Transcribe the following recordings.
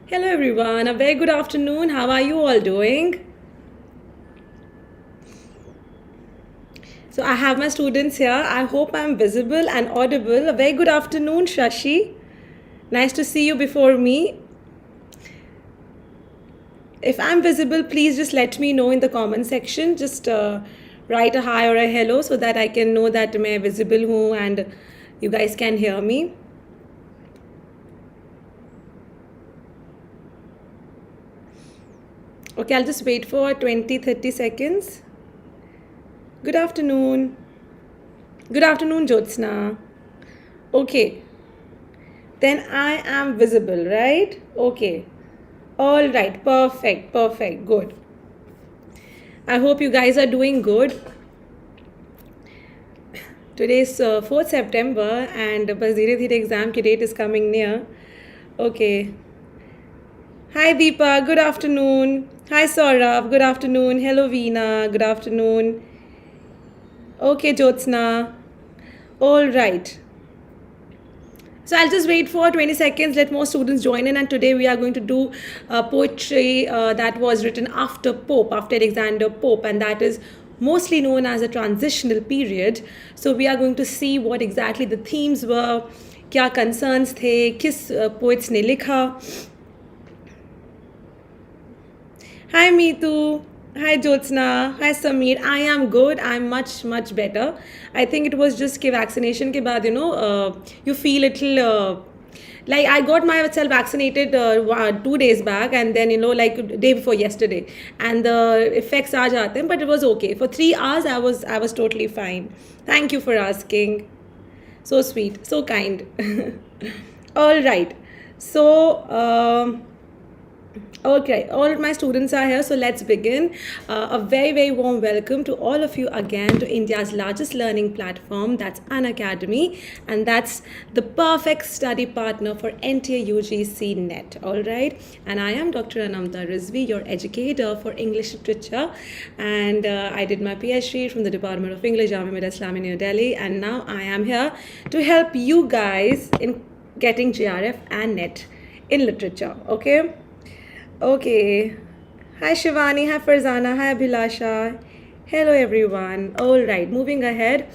Hello everyone, a very good afternoon. How are you all doing? So I have my students here. I hope I'm visible and audible. A very good afternoon, Shashi. Nice to see you before me. If I'm visible, please just let me know in the comment section. Just write a hi or a hello so that I can know that I'm visible and you guys can hear me. Okay, I'll just wait for 20-30 seconds. Good afternoon. Good afternoon, Jyotsna. Okay. Then I am visible, right? Okay. All right. Perfect. Perfect. Good. I hope you guys are doing good. Today is 4th September and bas dheere dheere exam ki date is coming near. Okay. Hi Deepa, good afternoon. Hi Saurabh, good afternoon. Hello Veena, good afternoon. Okay, Jyotsna. All right. So I'll just wait for 20 seconds, let more students join in. And today we are going to do poetry that was written after Pope, after Alexander Pope, and that is mostly known as a transitional period. So we are going to see what exactly the themes were, क्या concerns थे, किस poets ने लिखा. Hi Meetu. Hi Jyotsna. Hi Sameer. I am good. I'm much better. I think it was just vaccination ke baad, you feel little like I got myself vaccinated 2 days back, and then like day before yesterday, and the effects aa jate hain, but it was okay. For 3 hours I was totally fine. Thank you for asking. So sweet, so kind. All right. So okay, all of my students are here, so let's begin. A very warm welcome to all of you again to India's largest learning platform, that's Unacademy, and that's the perfect study partner for NTA UGC NET, all right? And I am Dr. Anamta Rizvi, your educator for English literature, and I did my PhD from the Department of English, Jamia Millia Islamia, New Delhi, and now I am here to help you guys in getting JRF and NET in literature, okay? Okay. Hi Shivani, hi Farzana, hi Abhilasha. Hello everyone. All right, moving ahead.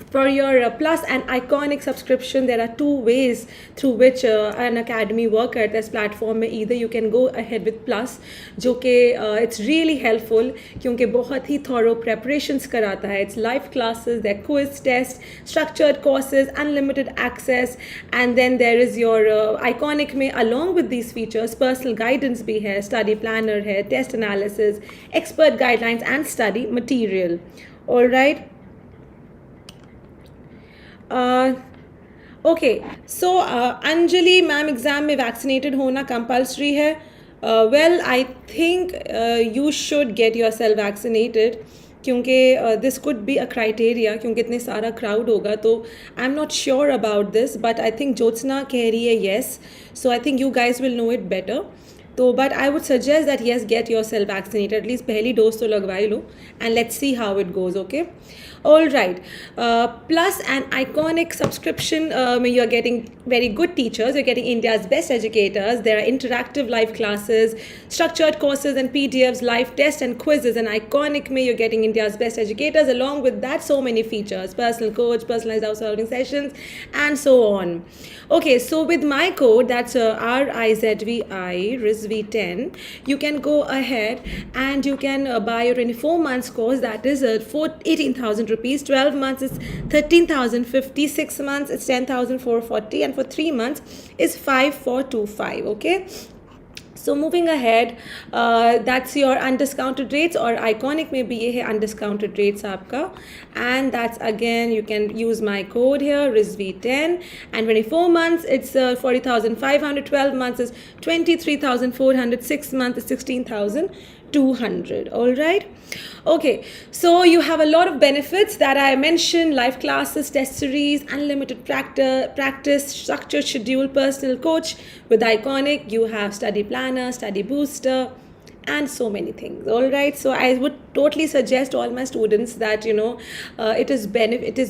For your Plus and Iconic subscription, there are 2 ways through which an academy work at this platform. Either you can go ahead with Plus, जो कि it's really helpful क्योंकि बहुत ही thorough preparations कराता है. It's live classes, there quiz, tests, structured courses, unlimited access, and then there is your Iconic में along with these features personal guidance भी है, study planner है, test analysis, expert guidelines and study material. All right. Okay, so Anjali ma'am exam में vaccinated होना compulsory है. Well, I think you should get yourself vaccinated क्योंकि this could be a criteria क्योंकि इतने सारा crowd होगा तो I'm not sure about this, but I think Jyotsna कह रही है yes, so I think you guys will know it better. तो but I would suggest that yes, get yourself vaccinated, at least पहली dose तो लगवाई लो, and let's see how it goes, okay? All right. Plus an Iconic subscription, you're getting very good teachers, you're getting India's best educators, there are interactive live classes, structured courses and PDFs, live tests and quizzes, and Iconic you're getting India's best educators, along with that so many features, personal coach, personalized house solving sessions, and so on. Okay, so with my code, that's RIZVI 10, you can go ahead and you can buy your 24 months course, that is 18,000 rupees, 12 months is 13,050, 6 months is 10,440, and for 3 months is 5,425, okay? So moving ahead, that's your undiscounted rates, or Iconic में भी ये है undiscounted rates आपका, and that's again you can use my code here RIZVI10, and 24 months it's 40,500, 12 months is 23,400, 6 months is 16,200. All right. Okay, so you have a lot of benefits that I mentioned: live classes, test series, unlimited practice, structured schedule, personal coach. With Iconic, you have study planner, study booster, and so many things. All right, so I would totally suggest all my students that it is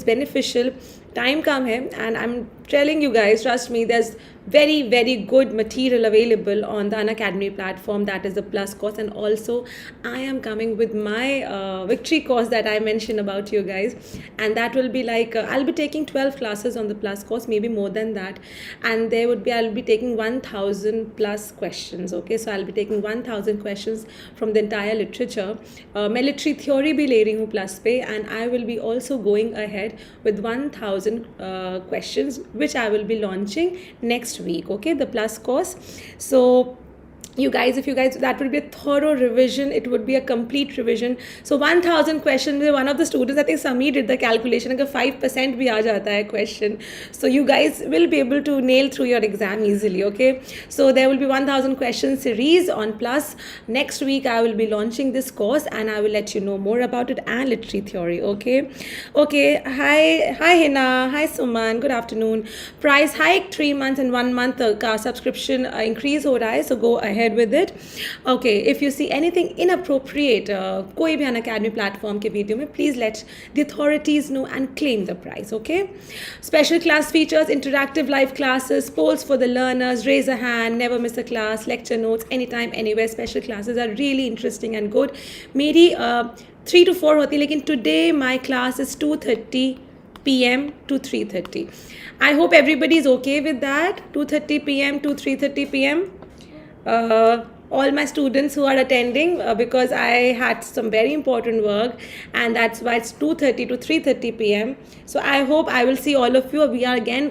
beneficial. Time come hai, and I'm telling you guys, trust me, there's very, very good material available on the Unacademy platform. That is the Plus course. And also, I am coming with my victory course that I mentioned about you guys. And that will be like, I'll be taking 12 classes on the Plus course, maybe more than that. And I'll be taking 1000 plus questions. Okay, so I'll be taking 1000 questions from the entire literature. Military theory bhi le rahi hu Plus pe, and I will be also going ahead with 1000 questions, which I will be launching next week. Okay, the Plus course. So if you guys, that would be a thorough revision. It would be a complete revision. So 1000 questions. One of the students, I think Sami, did the calculation. Agar 5% bhi aa jata hai question, so you guys will be able to nail through your exam easily. Okay, so there will be 1000 question series on Plus. Next week I will be launching this course, and I will let you know more about it and literary theory. Okay. Hi Hina, hi Suman, good afternoon. Price hike 3 months and 1 month ka subscription increase ho raha hai, so go ahead with it. Okay, if you see anything inappropriate koi bhi Unacademy platform ke video mein, please let the authorities know and claim the price. Okay, special class features, interactive live classes, polls for the learners, raise a hand, never miss a class, lecture notes, anytime anywhere. Special classes are really interesting and good. Meri 3 to 4 hoti, lekin today my class is 2:30 p.m. to 3:30. I hope everybody is okay with that. 2:30 p.m. to 3:30 p.m. All my students who are attending, because I had some very important work, and that's why it's 2:30 to 3:30 p.m. So I hope I will see all of you. We are again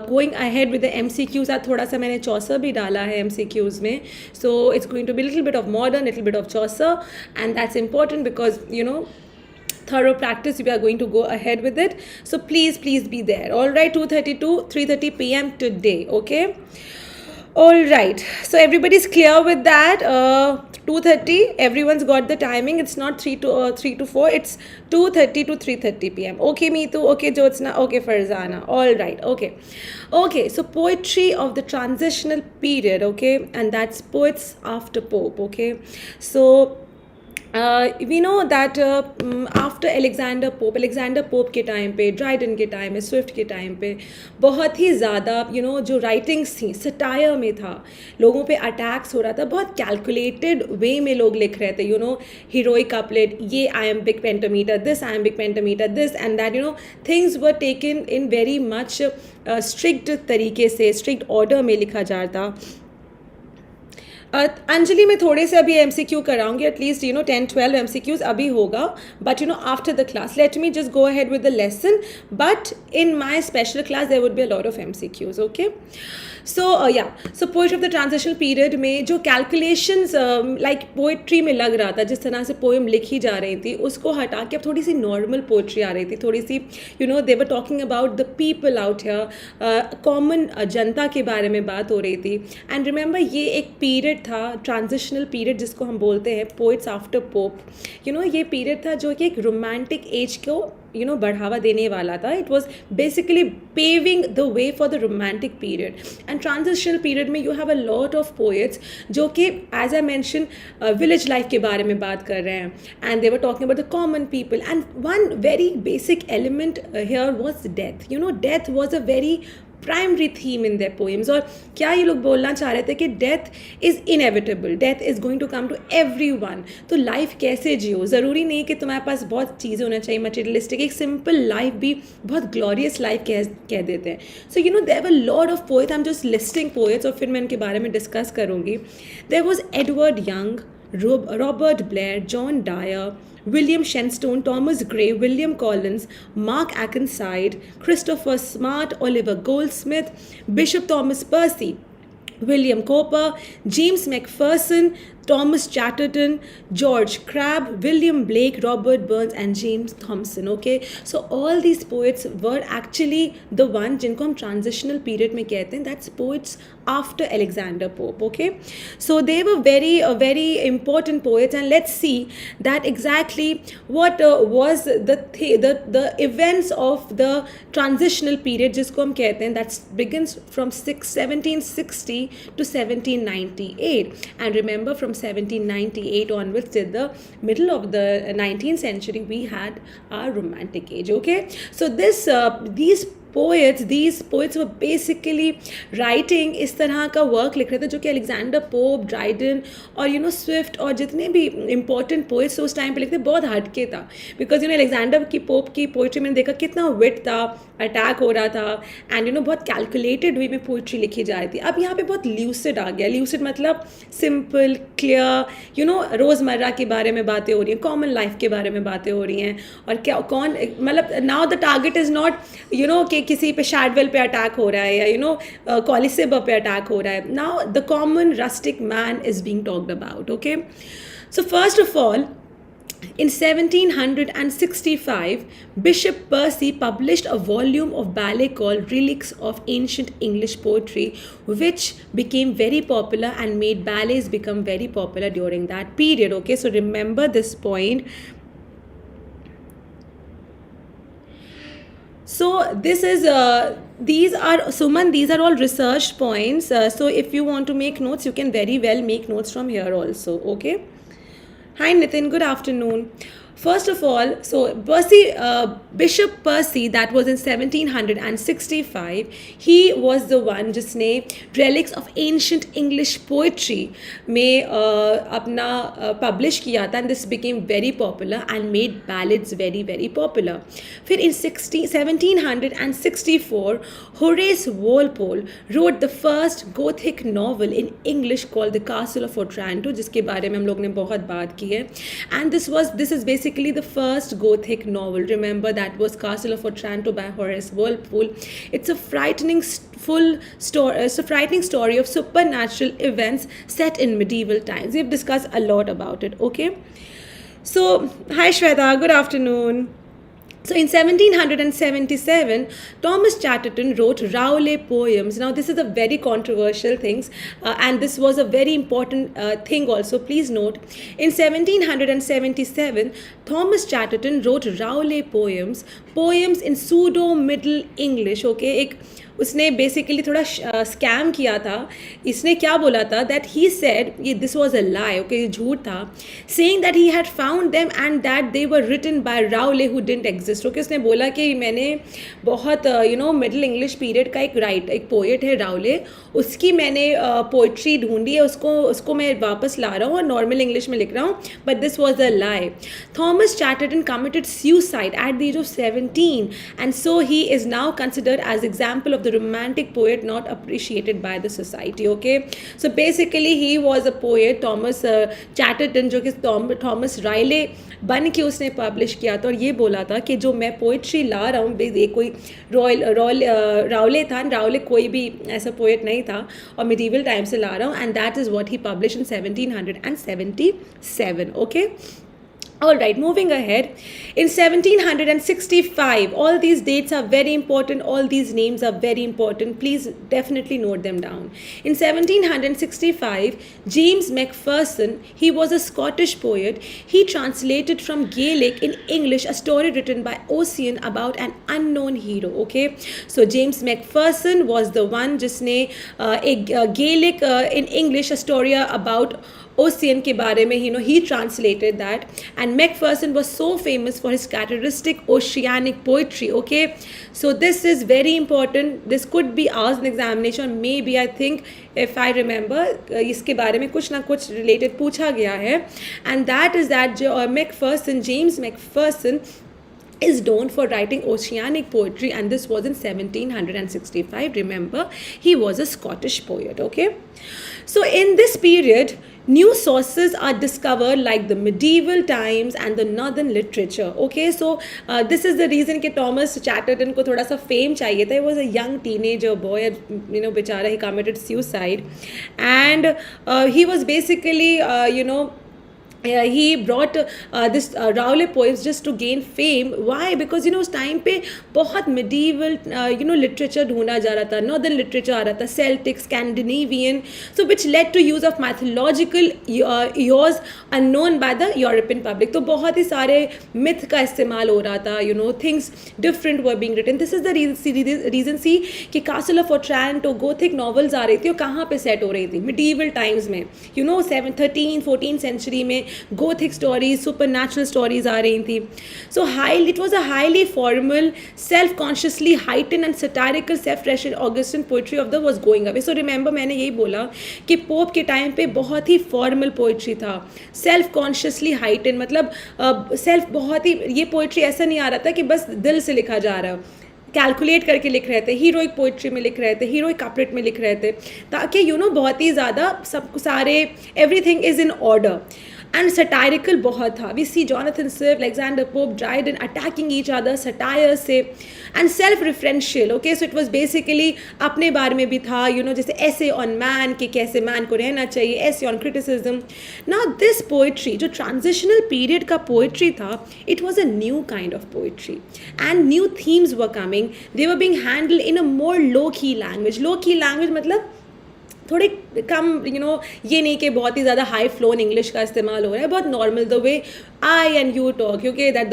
going ahead with the MCQs. आज थोड़ा सा मैंने चौसा भी डाला है MCQs में. So it's going to be a little bit of modern, little bit of chaucer, and that's important because, you know, thorough practice, we are going to go ahead with it. So please be there. All right, 2:30 to 3:30 p.m. today. Okay. All right, so everybody's clear with that. 2:30, everyone's got the timing. It's not 3 to 4, it's 2:30 to 3:30 p.m. Okay, Meetu, okay, Jyotsna, okay, Farzana. All right, okay, so poetry of the transitional period. Okay, and that's poets after Pope. Okay, so we know that after Alexander Pope के time पे, Dryden के time पे, Swift के time पे बहुत ही ज़्यादा जो writings थी सटायर में था, लोगों पे अटैक्स हो रहा था, बहुत कैलकुलेटेड वे में लोग लिख रहे थे, हीरोइक कपलेट, ये I am big pentameter this and that, things were taken in very much strict तरीके से, स्ट्रिक्ट ऑर्डर में लिखा जाता. अंजलि मैं थोड़े से अभी MCQ कराऊंगी, एटलीस्ट 10-12 MCQs अभी होगा, but after the class let me just go ahead with the lesson, but in my special class there would be a lot of MCQs. Okay, so poetry of the transitional period में जो calculations like poetry में लग रहा था, जिस तरह से poem लिखी जा रही थी, उसको हटा के अब थोड़ी सी नॉर्मल पोएट्री आ रही थी, थोड़ी सी they were talking about the people out here, common जनता के बारे में बात हो रही थी. एंड रिमेंबर ये एक पीरियड था, ट्रांजिशनल पीरियड जिसको हम बोलते हैं पोइट्स आफ्टर पोप. ये पीरियड था जो कि एक रोमांटिक एज को बढ़ावा देने वाला था. It was basically paving the way for the romantic period. And transitional period में you have a lot of poets जो कि as I mention village life के बारे में बात कर रहे हैं, and they were talking about the common people. And one very basic element here was death. Death was a very primary theme in their poems. और क्या ये लोग बोलना चाह रहे थे कि death is inevitable, death is going to come to everyone. तो लाइफ कैसे जियो, ज़रूरी नहीं कि तुम्हारे पास बहुत चीज़ें होना चाहिए मटेरियलिस्टिक, एक सिंपल लाइफ भी बहुत ग्लोरियस लाइफ कह देते हैं. So there were lot of poets, I am just listing poets और फिर मैं उनके बारे में डिस्कस करूँगी. There was Edward Young, Robert Blair, John Dyer, William Shenstone, Thomas Gray, William Collins, Mark Akenside, Christopher Smart, Oliver Goldsmith, Bishop Thomas Percy, William Cowper, James McPherson, Thomas Chatterton, George Crabbe, William Blake, Robert Burns and James Thompson. Okay, so all these poets were actually the one जिनको हम transitional period में कहते हैं, that's poets after Alexander Pope. Okay, so they were very important poets, and let's see that exactly what was the events of the transitional period जिसको हम कहते हैं, that begins from 1760 to 1798. And remember, from 1798 onwards till the middle of the 19th century, we had our romantic age. Okay, so these these poets were basically writing इस तरह का work लिख रहे थे जो कि अलेक्जेंडर पोप, ड्राइडन और Swift और जितने भी इंपॉर्टेंट पोइट्स उस टाइम पे लिखते बहुत हटके था. बिकॉज अलेक्जेंडर की पोप की पोइट्री मैंने देखा कितना विट था, अटैक हो रहा था एंड बहुत कैलकुलेटेड वे में पोइट्री लिखी जा रही थी. अब यहाँ पे बहुत ल्यूसिड आ गया. ल्यूसिड मतलब सिंपल, क्लियर, रोज़मर्रा के बारे में बातें हो रही हैं, कॉमन लाइफ के बारे में बातें हो रही हैं. और क्या कौन मतलब now the target is not कि किसी पे शैडवेल पे अटैक हो रहा है या कॉलिसिबा पे अटैक हो रहा है. Now the common rustic man is being talked about. Okay, so first of all, in 1765, Bishop Percy published a volume of ballet called Relics of Ancient English Poetry, which became very popular and made ballets become very popular during that period. Okay, so remember this point. So this is these are Suman, these are all research points. So if you want to make notes, you can very well make notes from here also. Okay. Hi Nitin, good afternoon. First of all, so Bishop Percy, that was in 1765, he was the one जिसने Relics of Ancient English Poetry में अपना publish किया था, and this became very popular and made ballads very very popular. फिर in 1764, Horace Walpole wrote the first Gothic novel in English called The Castle of Otranto, जिसके बारे में हम लोग ने बहुत बात की है. And this is basically the first Gothic novel. Remember, that was Castle of Otranto by Horace Walpole. It's a frightening story of supernatural events set in medieval times. We've discussed a lot about it. Okay, so hi Shweta, good afternoon. So in 1777, Thomas Chatterton wrote Rowley poems. Now this is a very controversial thing, and this was a very important thing also. Please note, in 1777, Thomas Chatterton wrote Rowley poems in pseudo Middle English. Okay, उसने basically थोड़ा scam किया था. इसने क्या बोला था, that he said, this was a lie, okay, ये झूठ था, saying that he had found them and that they were written by Rowley who didn't exist. Okay, उसने बोला कि मैंने बहुत मिडिल इंग्लिश पीरियड का एक पोएट है राउले, उसकी मैंने पोइट्री ढूंढी है, उसको मैं वापस ला रहा हूँ और नॉर्मल इंग्लिश में लिख रहा हूँ, but this was a lie. Thomas Chatterton committed suicide at the age of 17, and so he is now considered as example of the romantic poet not appreciated by the society. Okay, so basically he was a poet, Thomas Chatterton, जो कि Thomas राइले बन के उसने publish किया था और ये बोला था कि जो मैं पोइट्री ला रहा हूँ, ये कोई राउले था, राउले कोई भी ऐसा पोएट नहीं था और मिडीवल टाइम से ला रहा हूँ, and that is what he publish in 1777. Okay, all right, moving ahead, in 1765, all these dates are very important, all these names are very important, please definitely note them down. In 1765, James Macpherson, he was a Scottish poet. He translated from Gaelic in English a story written by Ocean about an unknown hero. Okay, so James Macpherson was the one जिसने एक Gaelic in English a story about Ocean के बारे में, he translated that, and Macpherson was so famous for his characteristic oceanic poetry. Okay, so this is very important. This could be asked in examination, maybe, I think, if I remember, इसके बारे में कुछ ना कुछ related पूछा गया है, and that is that James Macpherson is known for writing oceanic poetry, and this was in 1765. Remember, he was a Scottish poet. Okay, so in this period, new sources are discovered like the medieval times and the northern literature. Okay, so this is the reason कि Thomas Chatterton को थोड़ा सा fame चाहिए था. He was a young teenager boy, बेचारा, he committed suicide, and he was basically he brought this Rowley poems just to gain fame. Why? Because उस time पे बहुत medieval literature ढूंढा जा रहा था, northern literature आ रहा था, Celtic, Scandinavian, so which led to use of mythological eras unknown by the European public. तो बहुत ही सारे myth का इस्तेमाल हो रहा था, things different were being written. This is the reason see कि Castle of Otranto, Gothic novels आ रही थी और कहाँ पे set हो रही थी, medieval times में, 13th 14th century में गोथिक स्टोरीज, सुपरनैचुरल स्टोरीज आ रही थी. So it was a highly formal, self-consciously heightened and satirical self-referential Augustan poetry of the was going away. So remember मैंने यही बोला कि पोप के टाइम पे बहुत ही फॉर्मल पोइट्री था, सेल्फ कॉन्शियसली हाइटन, मतलब सेल्फ बहुत ही, ये पोइट्री ऐसा नहीं आ रहा था कि बस दिल से लिखा जा रहा है, कैलकुलेट करके लिख रहे थे, हीरोइक पोइट्री में लिख रहे थे, हीरोइक कपलेट में लिख रहे थे, ताकि बहुत ही ज़्यादा सब सारे everything is in order. And satirical बहुत था. We see Jonathan Swift, Alexander Pope, Dryden attacking each other, satire से, and self-referential. Okay, so it was basically अपने बारे में भी था, जैसे essay on man, कि कैसे man को रहना चाहिए, essay on criticism. Now this poetry, जो transitional period का poetry था, it was a new kind of poetry, and new themes were coming. They were being handled in a more low-key language. Low-key language मतलब थोड़ी कम, ये नहीं कि बहुत ही ज़्यादा हाई फ्लोन इंग्लिश का इस्तेमाल हो रहा है, बहुत normal, the way I and you talk, क्योंकि that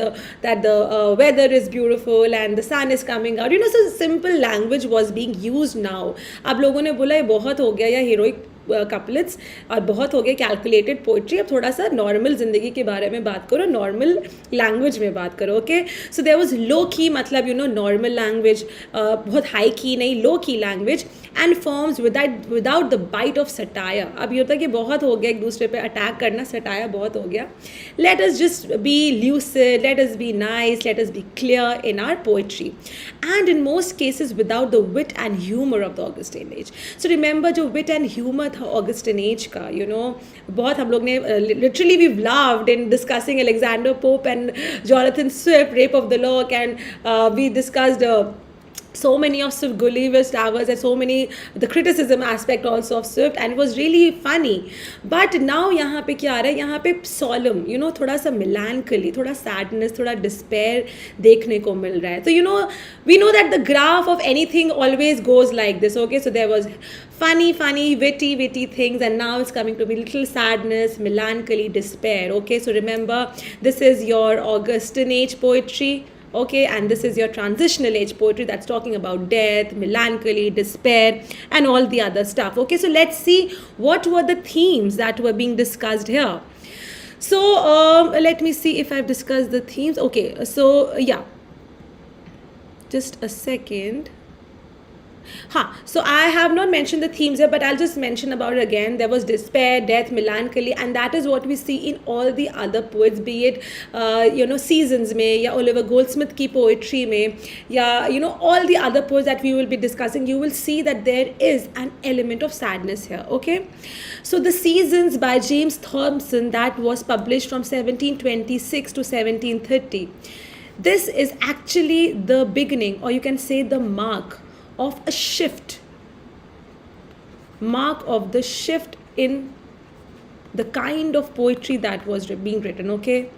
the weather is beautiful and the sun is coming out, so simple language was being used now. अब लोगों ने बोला ये बहुत हो गया, या हीरोइक कपलेट्स, और बहुत हो गया कैलकुलेटेड पोइट्री, अब थोड़ा सा नॉर्मल ज़िंदगी के बारे में बात करो, नॉर्मल लैंग्वेज में बात करो. Okay, so there was low key, मतलब नॉर्मल लैंग्वेज, बहुत हाई की नहीं, low key language, and forms without the bite of satire. अब ये होता है कि बहुत हो गया एक दूसरे पे अटैक करना, सटायर बहुत हो गया. Let us just be lucid, let us be nice, let us be clear in our poetry, and in most cases without the wit and humour of the Augustan age. So remember जो wit and humour था Augustan age का, बहुत हम लोग ने literally we loved in discussing Alexander Pope and Jonathan Swift, Rape of the Lock, and we discussed so many of Swift Gulliver's Towers, and so many the criticism aspect also of Swift, and it was really funny. But now यहाँ पे क्या आ रहा है, यहाँ पे solemn, थोड़ा सा melancholy, थोड़ा sadness, थोड़ा despair देखने को मिल रहा है. तो we know that the graph of anything always goes like this. Okay, so there was funny, witty things, and now it's coming to be little sadness, melancholy, despair. Okay, so remember, this is your Augustan age poetry. Okay, and this is your transitional age poetry that's talking about death, melancholy, despair, and all the other stuff. Okay, so let's see what were the themes that were being discussed here. So let me see if I've discussed the themes. Okay, so yeah, just a second. So I have not mentioned the themes here, but I'll just mention about it again. There was despair, death, melancholy, and that is what we see in all the other poets, be it Seasons में, या Oliver Goldsmith की poetry में, या all the other poets that we will be discussing. You will see that there is an element of sadness here. Okay, so the Seasons by James Thompson, that was published from 1726 to 1730. This is actually the beginning, or you can say the mark of a shift, in the kind of poetry that was being written. Okay,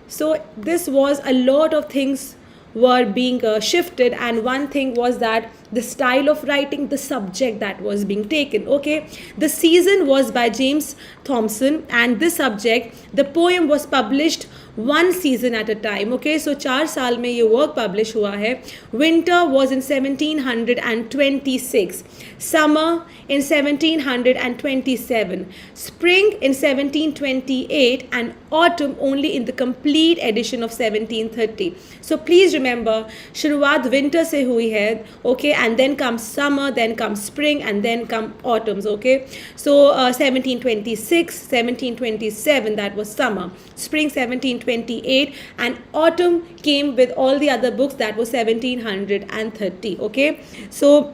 so this was a lot of things were being shifted, and one thing was that the style of writing, the subject that was being taken. Okay, the Season was by James Thompson, and this subject, the poem was published one season at a time. Okay, so 4 साल में ये work publish हुआ है. Winter was in 1726, summer in 1727, spring in 1728, and autumn only in the complete edition of 1730. So please remember, शुरुआत winter से हुई है. Okay, and then comes summer, then comes spring, and then come autumns. Okay, so 1726, 1727, that was summer. Spring 1728, and autumn came with all the other books, that was 1730. Okay, so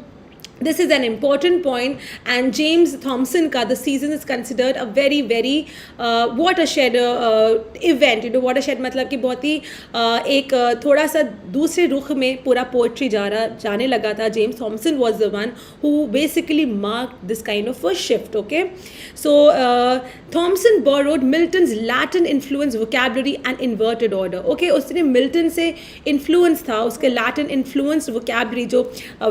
this is an important point, and James Thompson ka the Season is considered a very watershed event. Watershed मतलब कि बहुत ही एक थोड़ा सा दूसरे रुख में पूरा पोएट्री जाने लगा था. James Thompson was the one who basically marked this kind of a shift. Okay, so Thompson borrowed Milton's Latin influence vocabulary and inverted order. Okay, उसने Milton से influence था, उसके Latin influence vocabulary जो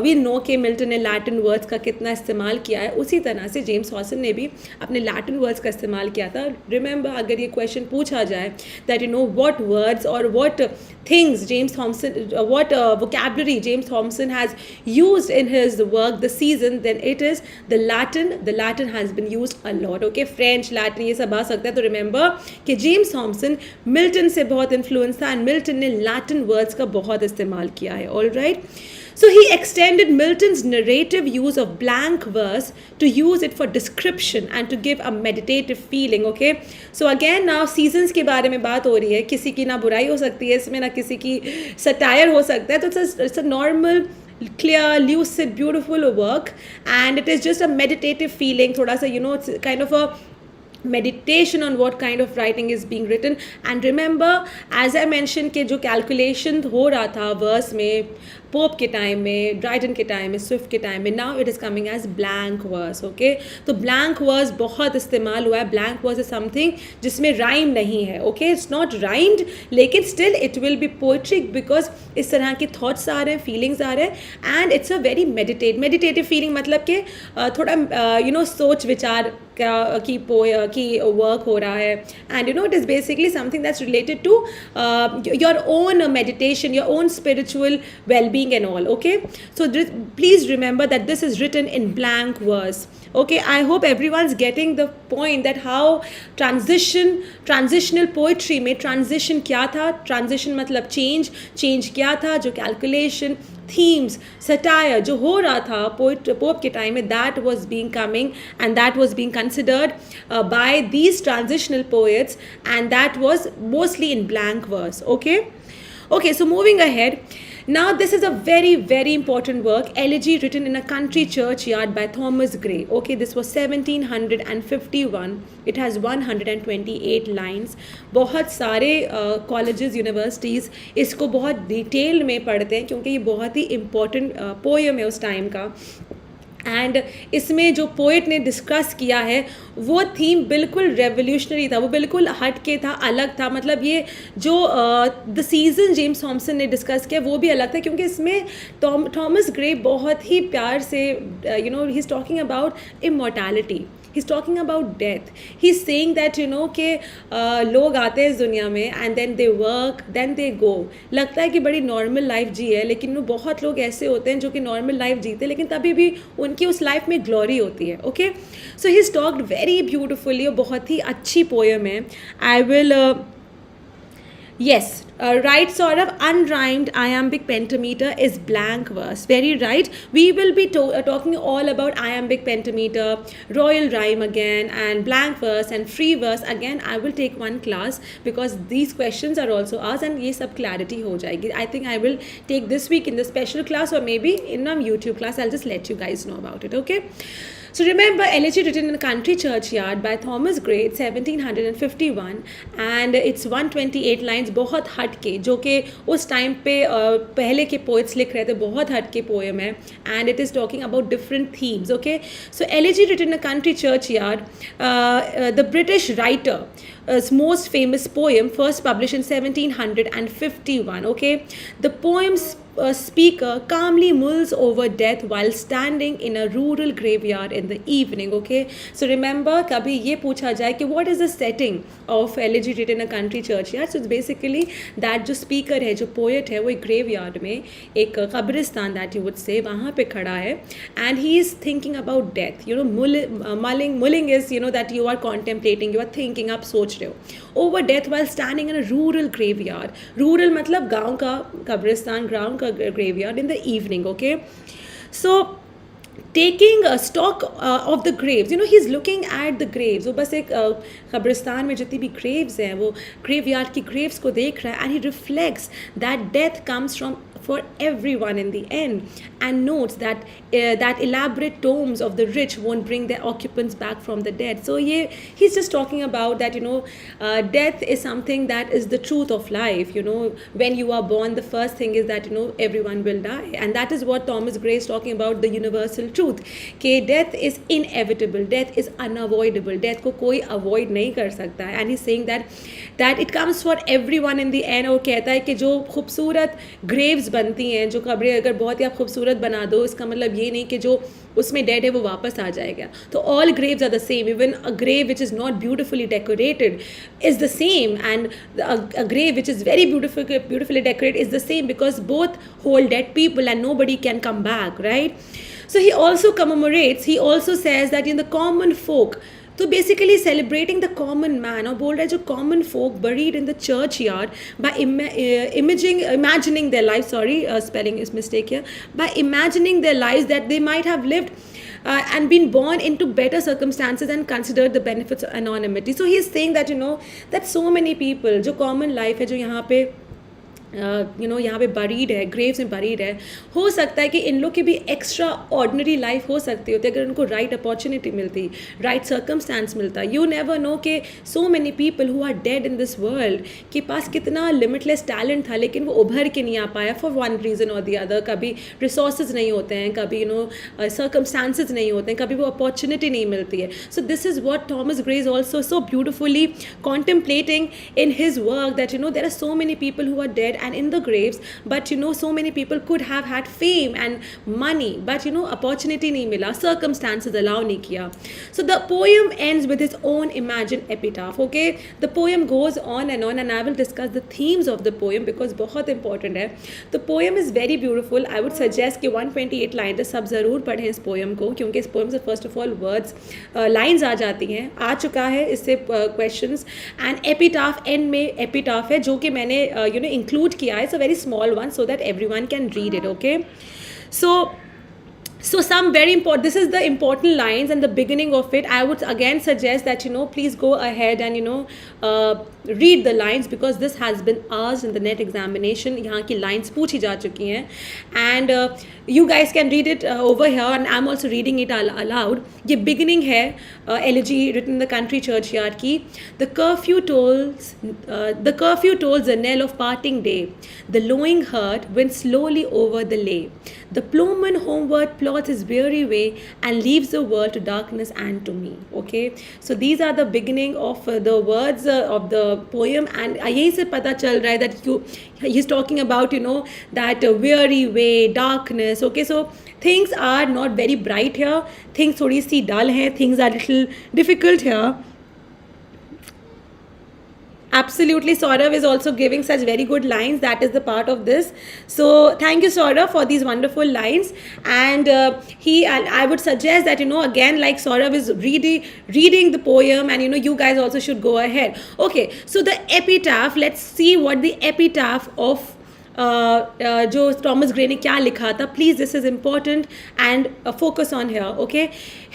we know कि Milton ने Latin words का कितना इस्तेमाल किया है, उसी तरह से जेम्स थॉमसन ने भी अपने लैटिन वर्ड्स का इस्तेमाल किया था. रिमेंबर, अगर ये क्वेश्चन पूछा जाए that you know what words और what things James Thompson, what vocabulary James Thompson has used in his work, The Season, then it is the Latin. The Latin has been used a lot. Okay, French, Latin, ये सब आ सकता है. तो remember कि James Thompson Milton से बहुत influence था, and Milton ने Latin words का बहुत इस्तेमाल किया है. All right. So he extended Milton's narrative use of blank verse to use it for description and to give a meditative feeling. Okay, so again now seasons के बारे में बात हो रही है. किसी की ना बुराई हो सकती है इसमें, ना किसी की satire हो सकता है. तो it's a normal, clear, lucid, beautiful work, and it is just a meditative feeling. थोड़ा सा it's kind of a meditation on what kind of writing is being written. And remember, as I mentioned कि जो calculation हो रहा था verse में pope के time में, ड्राइटन के टाइम में, स्विफ्ट के टाइम में, now it is coming as blank verse. Okay, तो ब्लैंक वर्स बहुत इस्तेमाल हुआ है. ब्लैंक वर्स इज समथिंग जिसमें राइम नहीं है. ओके, इट्स नॉट राइम्ड, लेकिन still it will be poetry because इस तरह के थॉट्स आ रहे हैं, फीलिंग्स आ रहे हैं, and it's a very meditative feeling. मतलब कि थोड़ा सोच विचार की वर्क हो रहा है. And it is basically something that's related to your own meditation, your own spiritual well-being and all. Okay, so please remember that this is written in blank verse. Okay, I hope everyone's getting the point that how transitional poetry में transition क्या था. transition मतलब change क्या था. जो calculation, themes, satire जो हो रहा था पोप के टाइम में, that was being coming and that was being considered by these transitional poets, and that was mostly in blank verse. Okay, so moving ahead. Now this is a very, very important work, Elegy, written in a country churchyard by Thomas Gray. Okay, this was 1751. It has 128 lines. बहुत सारे colleges, universities इसको बहुत detail में पढ़ते हैं क्योंकि ये बहुत ही important poem है उस टाइम का. एंड इसमें जो पोइट ने डिस्कस किया है वो थीम बिल्कुल रेवोल्यूशनरी था, वो बिल्कुल हट के था, अलग था. मतलब ये जो द सीजन जेम्स थॉम्सन ने डिस्कस किया वो भी अलग था क्योंकि इसमें थॉमस ग्रे बहुत ही प्यार से ही is talking about immortality, he is talking about death. He is saying that कि लोग आते हैं इस दुनिया में and then they work, then they go. लगता है कि बड़ी नॉर्मल लाइफ जी है, लेकिन वो बहुत लोग ऐसे होते हैं जो कि नॉर्मल लाइफ जीते लेकिन तभी भी उनकी उस लाइफ में ग्लोरी होती है. Okay, so he is talked very beautifully. बहुत ही अच्छी पोएम है. I will yes, right, sort of unrhymed iambic pentameter is blank verse. Very right. We will be talking all about iambic pentameter, royal rhyme again, and blank verse and free verse again. I will take one class because these questions are also asked and ये सब clarity हो जाएगी. I think I will take this week in the special class or maybe in a YouTube class. I'll just let you guys know about it. Okay. So remember, Elegy, written in a country churchyard by Thomas Gray, 1751, and it's 128 lines. बहुत हट के, जो कि उस time पे पहले के poets लिख रहे थे, बहुत हट के पोएम है. and it is talking about different themes. Okay, so Elegy, written in a country churchyard, the British writer, most famous poem, first published in 1751. Okay, the poem's speaker calmly mulls over death while standing in a rural graveyard in the evening. Okay, so remember, कभी ये पूछा जाए कि what is the setting of Elegy, written in a country churchyard? So it's basically that जो speaker है, जो poet है, वो एक graveyard में, एक कब्रिस्तान that you would say, वहाँ पे खड़ा है, and he is thinking about death. Mulling is that you are contemplating, you are thinking, आप सोच रहे हो over death while standing in a rural graveyard. Rural मतलब गाँव का कब्रिस्तान, गाँव का graveyard in the evening. Okay, so taking a stock of the graves, he's looking at the graves. वो बस एक कब्रिस्तान में जितनी भी graves हैं, वो graveyard की graves को देख रहा है, and he reflects that death comes for everyone in the end, and notes that that elaborate tombs of the rich won't bring their occupants back from the dead. So he's just talking about that death is something that is the truth of life. When you are born, the first thing is that everyone will die, and that is what Thomas Gray is talking about, the universal truth कि death is inevitable, death is unavoidable, death को कोई avoid नहीं कर सकता है. And he's saying that it comes for everyone in the end. और कहता है कि जो खूबसूरत graves बनती हैं, जो कब्रें अगर बहुत ही आप खूबसूरत बना दो, इसका मतलब ये नहीं कि जो उसमें डेड है वो वापस आ जाएगा. तो all graves are the same. Even a grave which is not beautifully decorated is the same, and a grave which is very beautifully decorated is the same, because both hold dead people and nobody can come back, right? So he also commemorates, he also says that in the common folk, तो basically celebrating the common man, और बोल रहा है जो common folk buried in the churchyard by imagining their lives, sorry, spelling is mistake here, by imagining their lives that they might have lived and been born into better circumstances and considered the benefits of anonymity. So he is saying that, you know, that so many people, जो common life है जो यहाँ पे यहाँ पे buried है, Graves में buried है, हो सकता है कि इन लोग की भी एक्स्ट्रा ऑर्डिनरी लाइफ हो सकती होती अगर उनको राइट अपॉर्चुनिटी मिलती, राइट सर्कमस्टांस मिलता. यू नेवर नो कि so many people who are dead in this world के पास कितना लिमिटलेस टैलेंट था, लेकिन वो उभर के नहीं आ पाया फॉर वन रीज़न और दी अदर. कभी रिसोर्सेज नहीं होते हैं, कभी सर्कमस्टांसेस नहीं होते हैं, कभी वो अपॉर्चुनिटी नहीं मिलती है. So this is what Thomas Gray is also so beautifully contemplating in his work, that there are so many people who are dead and in the graves, but so many people could have had fame and money, but opportunity nahi mila, circumstances allow nahi kiya. So the poem ends with his own imagined epitaph. Okay, the poem goes on, and I will discuss the themes of the poem because बहुत important है. The poem is very beautiful. I would suggest कि 128 lines है, सब ज़रूर पढ़ें इस poem को, क्योंकि इस poem से first of all words lines आ जाती हैं, आ चुका है इससे questions, and epitaph end में epitaph है जो कि मैंने include किया है. It's a very small one so that everyone can read it. Okay, so some very important, this is the important lines and the beginning of it. I would again suggest that please go ahead and read the lines, because this has been asked in the net examination. यहाँ की lines पूछी जा चुकी हैं, and you guys can read it over here, and I'm also reading it aloud. ये beginning है elegy written in the country churchyard की. The curfew tolls the knell of parting day. The lowing herd went slowly over the lay. The ploughman homeward plods his weary way and leaves the world to darkness and to me. Okay, so these are the beginning of the words of the poem, and यही से पता चल रहा है that he's talking about that weary way, darkness. Okay, so things are not very bright here, things थोड़ी सी dull हैं, things are little difficult here. Absolutely, Saurav is also giving such very good lines. That is the part of this. So thank you, Saurav, for these wonderful lines. And I would suggest that again, like Saurav is reading the poem, and you guys also should go ahead. Okay, so the epitaph. Let's see what the epitaph of जो Thomas Gray ने क्या लिखा था. Please, this is important and focus on here. Okay,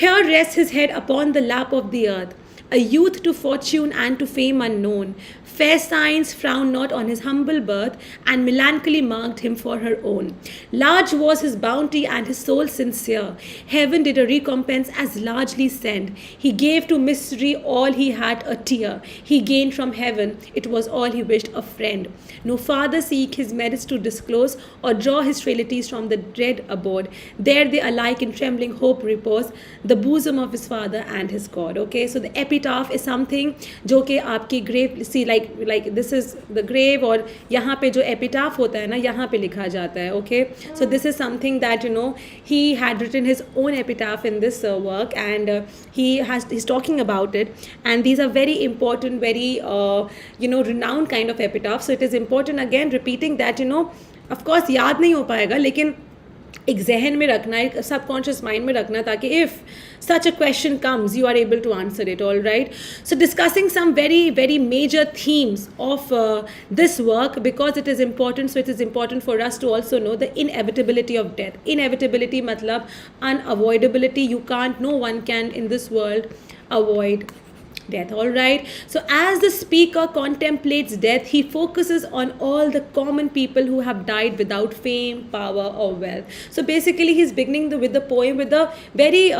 here rest his head upon the lap of the earth, a youth to fortune and to fame unknown. Fair signs frowned not on his humble birth, and melancholy marked him for her own. Large was his bounty and his soul sincere. Heaven did a recompense as largely send. He gave to misery all he had, a tear. He gained from heaven, it was all he wished, a friend. No farther seek his merits to disclose, or draw his frailties from the dread abode. There they alike in trembling hope repose, the bosom of his father and his God. Okay, so the epitaph is something जो कि आपकी grave, see like this is the grave, और यहाँ पे जो epitaph होता है ना, यहाँ पे लिखा जाता है. Okay, so this is something that he had written his own epitaph in this work, and he's talking about it, and these are very important, very renowned kind of epitaph. So it is important again repeating that of course याद नहीं हो पाएगा, लेकिन एक जहन में रखना, एक सबकॉन्शियस माइंड में रखना, ताकि if such a question comes, you are able to answer it. All right, so discussing some very very major themes of this work, because it is important. So it is important for us to also know the inevitability of death. Inevitability matlab unavoidability. You can't, no one can in this world avoid death. All right, so as the speaker contemplates death, he focuses on all the common people who have died without fame, power or wealth. So basically he's beginning with the poem with a very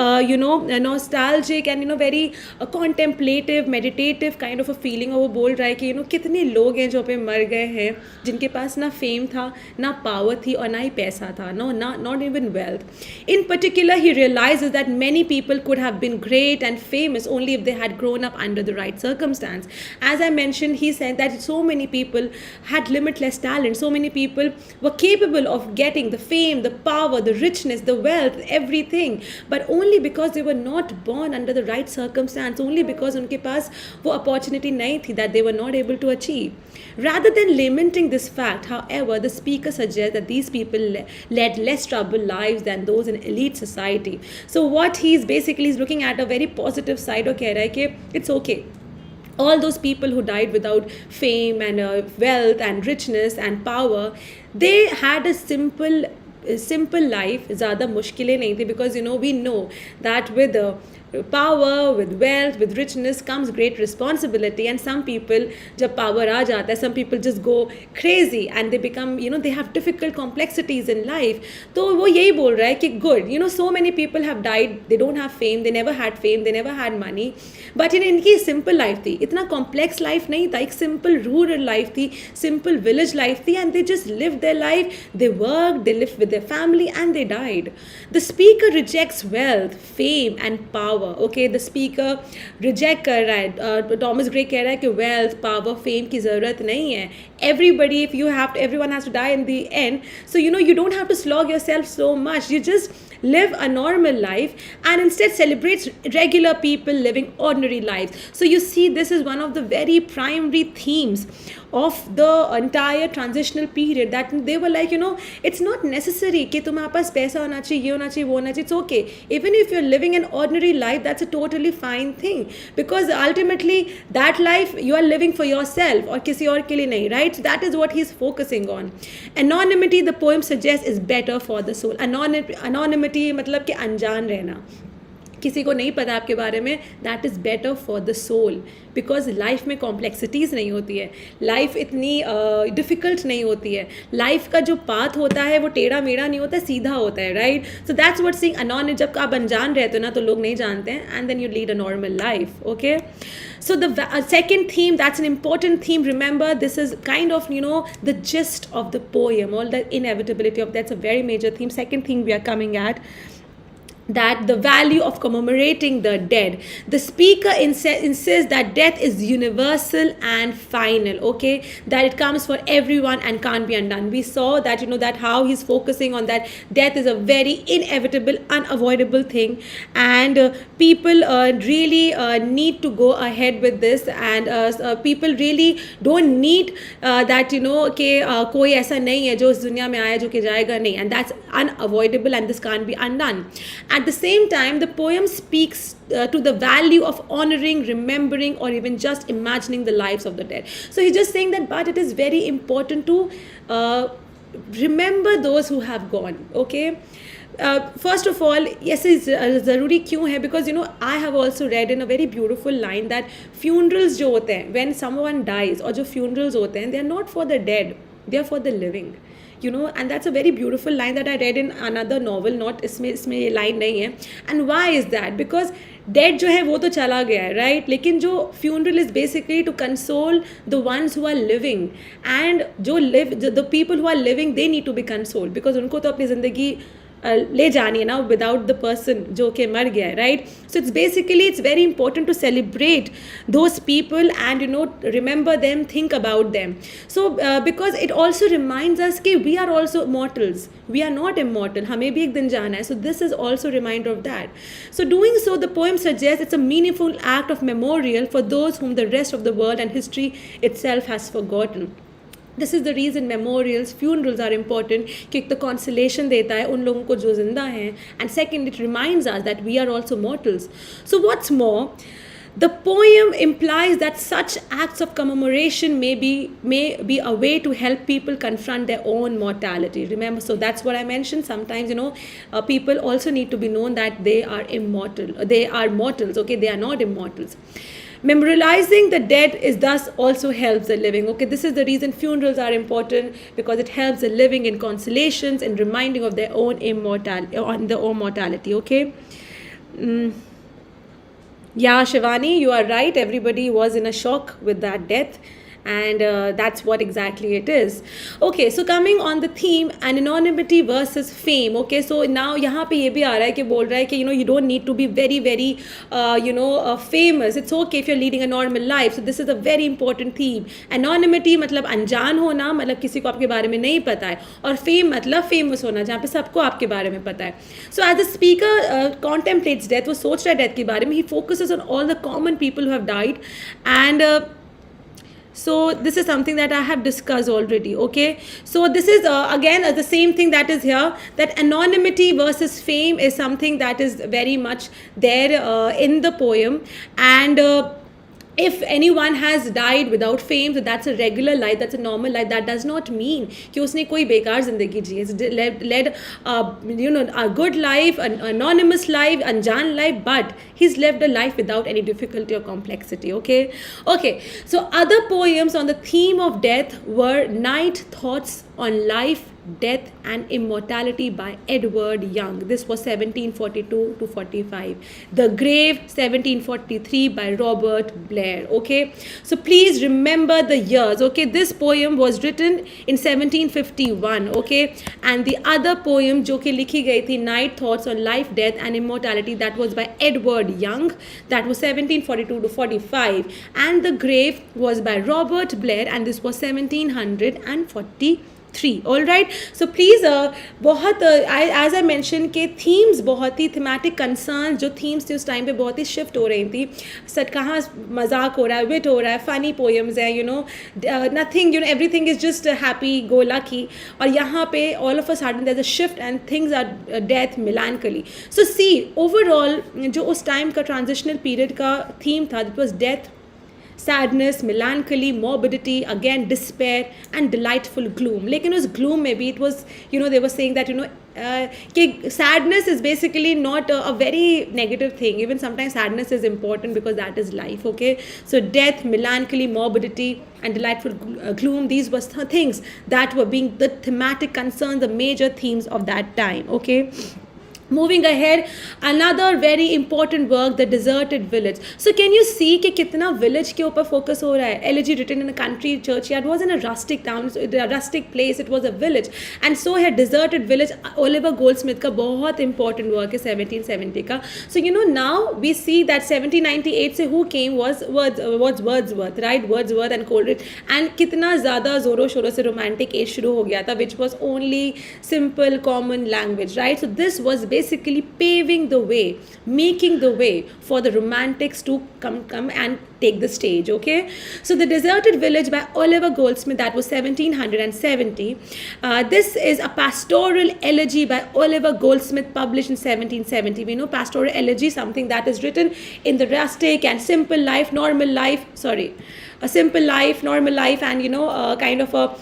nostalgic and very contemplative, meditative kind of a feeling. और वो बोल रहा है कि कितने लोग हैं जो पे मर गए हैं, जिनके पास ना फेम था, ना पावर थी, और ना ही पैसा था, not even wealth. In particular, he realizes that many people could have been great and famous only if they had grown up under the right circumstance. As I mentioned, he said that so many people had limitless talent, so many people were capable of getting the fame, the power, the richness, the wealth, everything, but only because they were not born under the right circumstance, only because उनके पास वो opportunity नहीं थी, that they were not able to achieve. Rather than lamenting this fact, however, the speaker suggests that these people led less troubled lives than those in elite society. So what he's basically is looking at a very positive side और कह रहा है कि it's okay. All those people who died without fame and wealth and richness and power, they had a simple life. ज़्यादा मुश्किलें नहीं थी, because we know that with power, with wealth, with richness comes great responsibility, and some people जब power आ जाता है, some people just go crazy and they become, they have difficult complexities in life. तो वो यही बोल रहा है कि good, so many people have died, they don't have fame, they never had fame, they never had money, but इनकी simple life थी, इतना complex life नहीं था, एक simple rural life थी, simple village life थी, and they just lived their life, they worked, they lived with their family, and they died. The speaker rejects wealth, fame and power. Okay, the speaker reject कर रहा है, Thomas Gray कह रहा है कि wealth, power, fame की ज़रूरत नहीं है. Everybody, everyone has to die in the end. So you don't have to slog yourself so much. You just live a normal life and instead celebrates regular people living ordinary lives. So you see, this is one of the very primary themes of the entire transitional period, that they were like, it's not necessary कि तुम्हारे पास पैसा होना चाहिए, ये होना चाहिए, वो होना चाहिए. It's okay. Even if you're living an ordinary life, that's a totally fine thing, because ultimately that life you are living for yourself और किसी और के लिए नहीं, right? So that is what he's focusing on. Anonymity, the poem suggests, is better for the soul. Anonymity मतलब कि अनजान रहना, किसी को नहीं पता आपके बारे में, that is better for the soul, because life में कॉम्प्लेक्सिटीज़ नहीं होती है, लाइफ इतनी डिफ़िकल्ट नहीं होती है, लाइफ का जो पाथ होता है वो टेढ़ा मेढ़ा नहीं होता है, सीधा होता है, right? So that's what saying unknown. जब आप अनजान रहते हो ना तो लोग नहीं जानते हैं, and then you lead a normal life. Okay, so the second theme, that's an important theme. Remember, this is kind of the gist of the poem, all the inevitability of that's a very major theme. Second thing we are coming at, that the value of commemorating the dead. The speaker insists that death is universal and final, okay, that it comes for everyone and can't be undone. We saw that that how he's focusing on that death is a very inevitable, unavoidable thing, and people really need to go ahead with this, and people really don't need that कि कोई ऐसा नहीं है जो इस दुनिया में आया जो कि जाएगा नहीं, and that's unavoidable and this can't be undone. At the same time, the poem speaks to the value of honoring, remembering, or even just imagining the lives of the dead. So he's just saying that, but it is very important to remember those who have gone. Okay. First of all, yes, it's ज़रूरी क्यों है? Because I have also read in a very beautiful line that funerals जो होते हैं, when someone dies, और जो funerals होते हैं, they are not for the dead, they are for the living. And that's a very beautiful line that I read in another novel, not इसमें ये line नहीं है. And why is that? Because dead जो है वो तो चला गया है, right? लेकिन जो funeral is basically to console the ones who are living, and the people who are living, they need to be consoled, because उनको तो अपनी ज़िंदगी ले जानी है ना, without the person जो कि मर गया है, right? So it's very important to celebrate those people and remember them, think about them. So because it also reminds us कि we are also mortals, we are not immortal, हमें भी एक दिन जाना है. So this is also a reminder of that. So doing so, the poem suggests it's a meaningful act of memorial for those whom the rest of the world and history itself has forgotten. This is the reason memorials, funerals are important, कि एक तो consolation देता है उन लोगों को जो जिंदा हैं, and second, it reminds us that we are also mortals. So what's more, the poem implies that such acts of commemoration may be a way to help people confront their own mortality. Remember, so that's what I mentioned. Sometimes people also need to be known that they are immortal. They are mortals. Okay, they are not immortals. Memorializing the dead is thus also helps the living. Okay, this is the reason funerals are important, because it helps the living in consolations and reminding of their own mortality. Okay. Yeah, Shivani, you are right. Everybody was in a shock with that death. and that's what exactly it is. Okay, so coming on the theme, anonymity versus fame. Okay, so now यहाँ पे ये भी आ रहा है कि बोल रहा है कि you don't need to be very famous. It's okay if you're leading a normal life. So this is a very important theme. Anonymity मतलब अनजान होना, मतलब किसी को आपके बारे में नहीं पता है, और fame मतलब famous होना जहाँ पे सबको आपके बारे में पता है. So as the speaker contemplates death, वो सोच रहा है death के बारे में, he focuses on all the common people who have died, and so this is something that I have discussed already. Okay, so this is again the same thing that is here, that anonymity versus fame is something that is very much there in the poem. And if anyone has died without fame, so that's a regular life, that's a normal life. That does not mean कि उसने कोई बेकार जिंदगी जी है, led a good life, an anonymous life, अनजान life, but he's lived a life without any difficulty or complexity. Okay, so other poems on the theme of death were Night Thoughts on Life, Death and Immortality by Edward Young. This was 1742 to 45. The Grave, 1743 by Robert Blair. Okay, so please remember the years. Okay, this poem was written in 1751. Okay, and the other poem जो कि लिखी गई थी, Night Thoughts on Life, Death and Immortality, that was by Edward Young. That was 1742 to 45. And The Grave was by Robert Blair, and this was 1743. All right, so please बहुत as I mentioned के themes बहुत ही thematic concerns जो themes थे उस time पे बहुत ही shift हो रही थी. सच कहाँ मजाक हो रहा है, wit हो रहा है, funny poems है, nothing, everything is just happy go lucky, और यहाँ पे all of a sudden there's a shift and things are death, melancholy. So see, overall जो उस time का transitional period का theme था, that was death, sadness, melancholy, morbidity, again despair and delightful gloom. लेकिन उस gloom में भी it was, they were saying that कि sadness is basically not a very negative thing. Even sometimes sadness is important because that is life. Okay, so death, melancholy, morbidity and delightful gloom, these were things that were being the thematic concerns, the major themes of that time. Okay, moving ahead, another very important work, The Deserted Village. So can you see कि कितना village के ऊपर focus हो रहा है. Elegy written in a country churchyard, was in a rustic town, so a rustic place, it was a village. And so here, Deserted Village, Oliver Goldsmith का बहुत important work है 1770 का. So now we see that 1798 से who came was Wordsworth, right? Wordsworth and Coleridge. And कितना ज़्यादा ज़ोरों शोरों से romantic age शुरू हो गया था, which was only simple common language, right? So this was basically paving the way, making the way for the romantics to come and take the stage. Okay, so The Deserted Village by Oliver Goldsmith, that was 1770. This is a pastoral elegy by Oliver Goldsmith, published in 1770. We know pastoral elegy, something that is written in the rustic and simple life, a simple life, normal life, and kind of a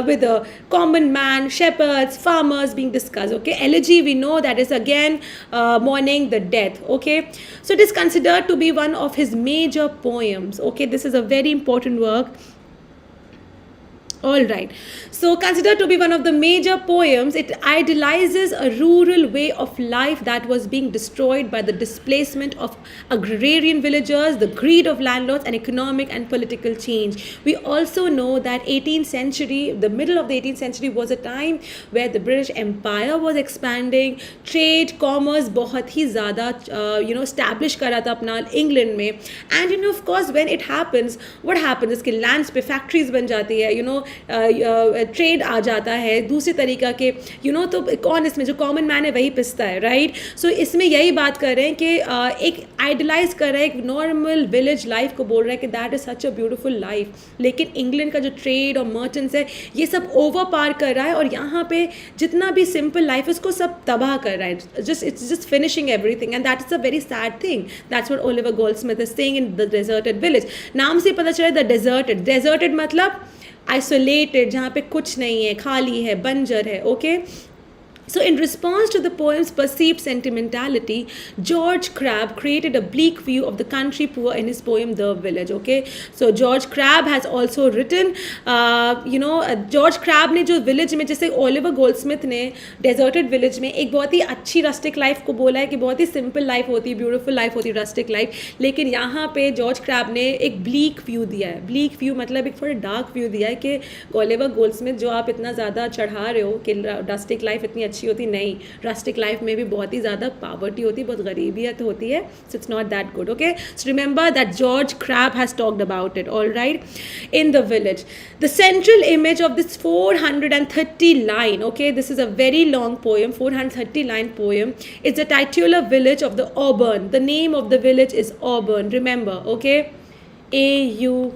with a common man, shepherds, farmers being discussed. Okay, elegy, we know that is again mourning the death. Okay, so it is considered to be one of his major poems. Okay, this is a very important work. All right, so considered to be one of the major poems, it idealizes a rural way of life that was being destroyed by the displacement of agrarian villagers, the greed of landlords, and economic and political change. We also know that 18th century, the middle of the 18th century, was a time where the British Empire was expanding, trade, commerce बहुत ही ज़्यादा establish करा था अपना England में. And of course when it happens, what happens is कि lands पे factories बन जाती है, ट्रेड आ जाता है दूसरे तरीका के, तो कौन इसमें जो कॉमन मैन है वही पिसता है, राइट? सो इसमें यही बात कर रहे हैं कि एक आइडलाइज कर रहा है एक नॉर्मल विलेज लाइफ को, बोल रहा है कि that is such a beautiful life. लेकिन इंग्लैंड का जो ट्रेड और मर्चेंट्स है ये सब ओवर पार कर रहा है, और यहाँ पे जितना भी सिंपल लाइफ है उसको सब तबाह कर रहा है. It's just finishing everything, and that is a very sad thing. That's what Oliver Goldsmith is saying in the deserted village. नाम से पता चला द डेजर्टेड मतलब आइसोलेटेड, जहाँ पे कुछ नहीं है, खाली है, बंजर है. Okay, So, in response to the poem's perceived sentimentality, George Crabbe created a bleak view of the country poor in his poem The Village. Okay, so George Crabbe has also written, George Crabbe ने जो village में, जैसे Oliver Goldsmith ने deserted village में एक बहुत ही अच्छी rustic life को बोला है कि बहुत ही simple life होती है, beautiful life होती है rustic life, लेकिन यहाँ पे George Crabbe ने एक bleak view दिया है. Bleak view मतलब एक थोड़ा dark view दिया है कि Oliver Goldsmith जो आप इतना ज़्यादा चढ़ा रहे हो कि rustic life इतनी अच्छी होती नहीं, रस्टिक लाइफ में भी बहुत ही ज़्यादा पावर्टी होती है, बहुत गरीबियत होती है, so it's not that good. Okay, so remember that George crab has talked about it. All right, in the village the central image of this 430 line, okay, this is a very long poem, 430 line poem. It's a titular village of the Auburn. The name of the village is Auburn, remember. Okay, AUBURN.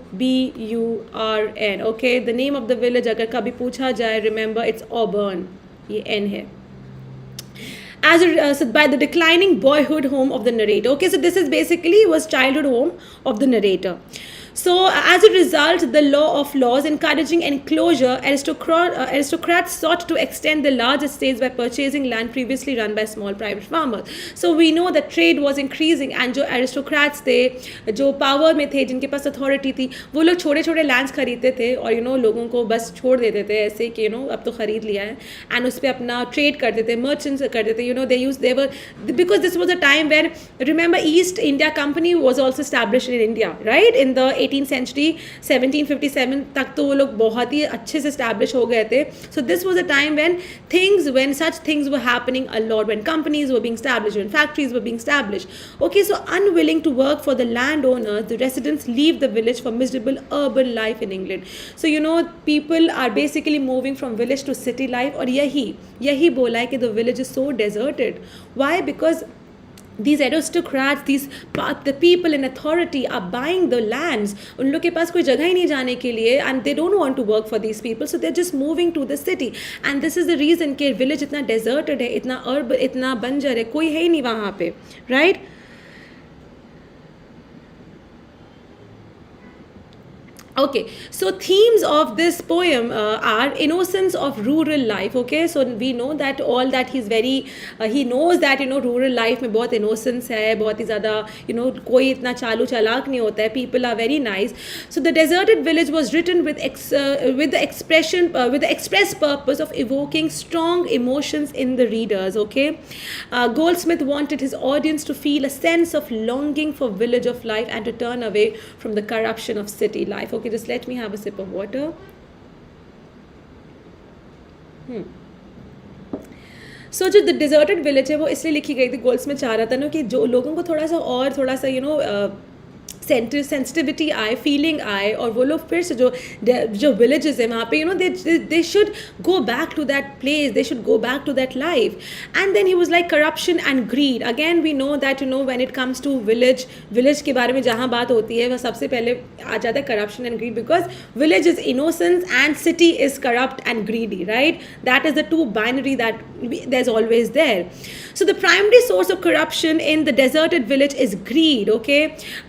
okay, the name of the village अगर कभी पूछा जाए, remember it's Auburn, ये N है. So by the declining boyhood home of the narrator. Okay, so this is basically was childhood home of the narrator. So as a result, the law of laws encouraging enclosure, aristocrats sought to extend the large estates by purchasing land previously run by small private farmers. So we know that trade was increasing, and जो aristocrats थे, जो power में थे, जिनके पास authority थी, वो लोग छोटे छोटे lands खरीदते थे और लोगों को बस छोड़ देते थे ऐसे कि अब तो खरीद लिया है, and उस पर अपना trade करते थे, merchants करते थे. They were, because this was a time when, remember, East India Company was also established in India, right? In the 18th century, 1757 तक तो वो लोग बहुत ही अच्छे से establish हो गए थे. So this was a time when such things were happening a lot, when companies were being established, when factories were being established. Okay, so unwilling to work for the landowners, the residents leave the village for miserable urban life in England. So people are basically moving from village to city life, और यही बोला है कि the village is so deserted. Why? Because these aristocrats, the people in authority are buying the lands. उन लोग के पास कोई जगह ही नहीं जाने के लिए, and they don't want to work for these people, so they're just moving to the city. And this is the reason कि village इतना deserted है, इतना urban, इतना बंजर है, कोई है ही नहीं वहाँ पे, right? Okay, so themes of this poem are innocence of rural life. Okay, so we know that all that he knows that rural life में बहुत innocence है, बहुत ही ज़्यादा कोई इतना चालू चालाक नहीं होता है, people are very nice. So the deserted village was written with the express purpose of evoking strong emotions in the readers. Okay, Goldsmith wanted his audience to feel a sense of longing for village of life and to turn away from the corruption of city life. Okay, just let me have a sip of water. So जो the deserted village है वो इसलिए लिखी गई थी, गोल्ड्समिथ चाह रहा था ना कि जो लोगों को थोड़ा सा सेंसिटिविटी आए, फीलिंग आए, और वो लोग फिर से जो विलेजेस है वहाँ पे they should go back to that place, they should go back to that life. And then he was like corruption and greed. Again we know that when it comes to village के बारे में जहाँ बात होती है वह सबसे पहले आ जाता है corruption and greed, because village is innocence and city is corrupt and greedy, right? That is the two binary that there is always there. So the primary source of corruption in the deserted village is greed, okay?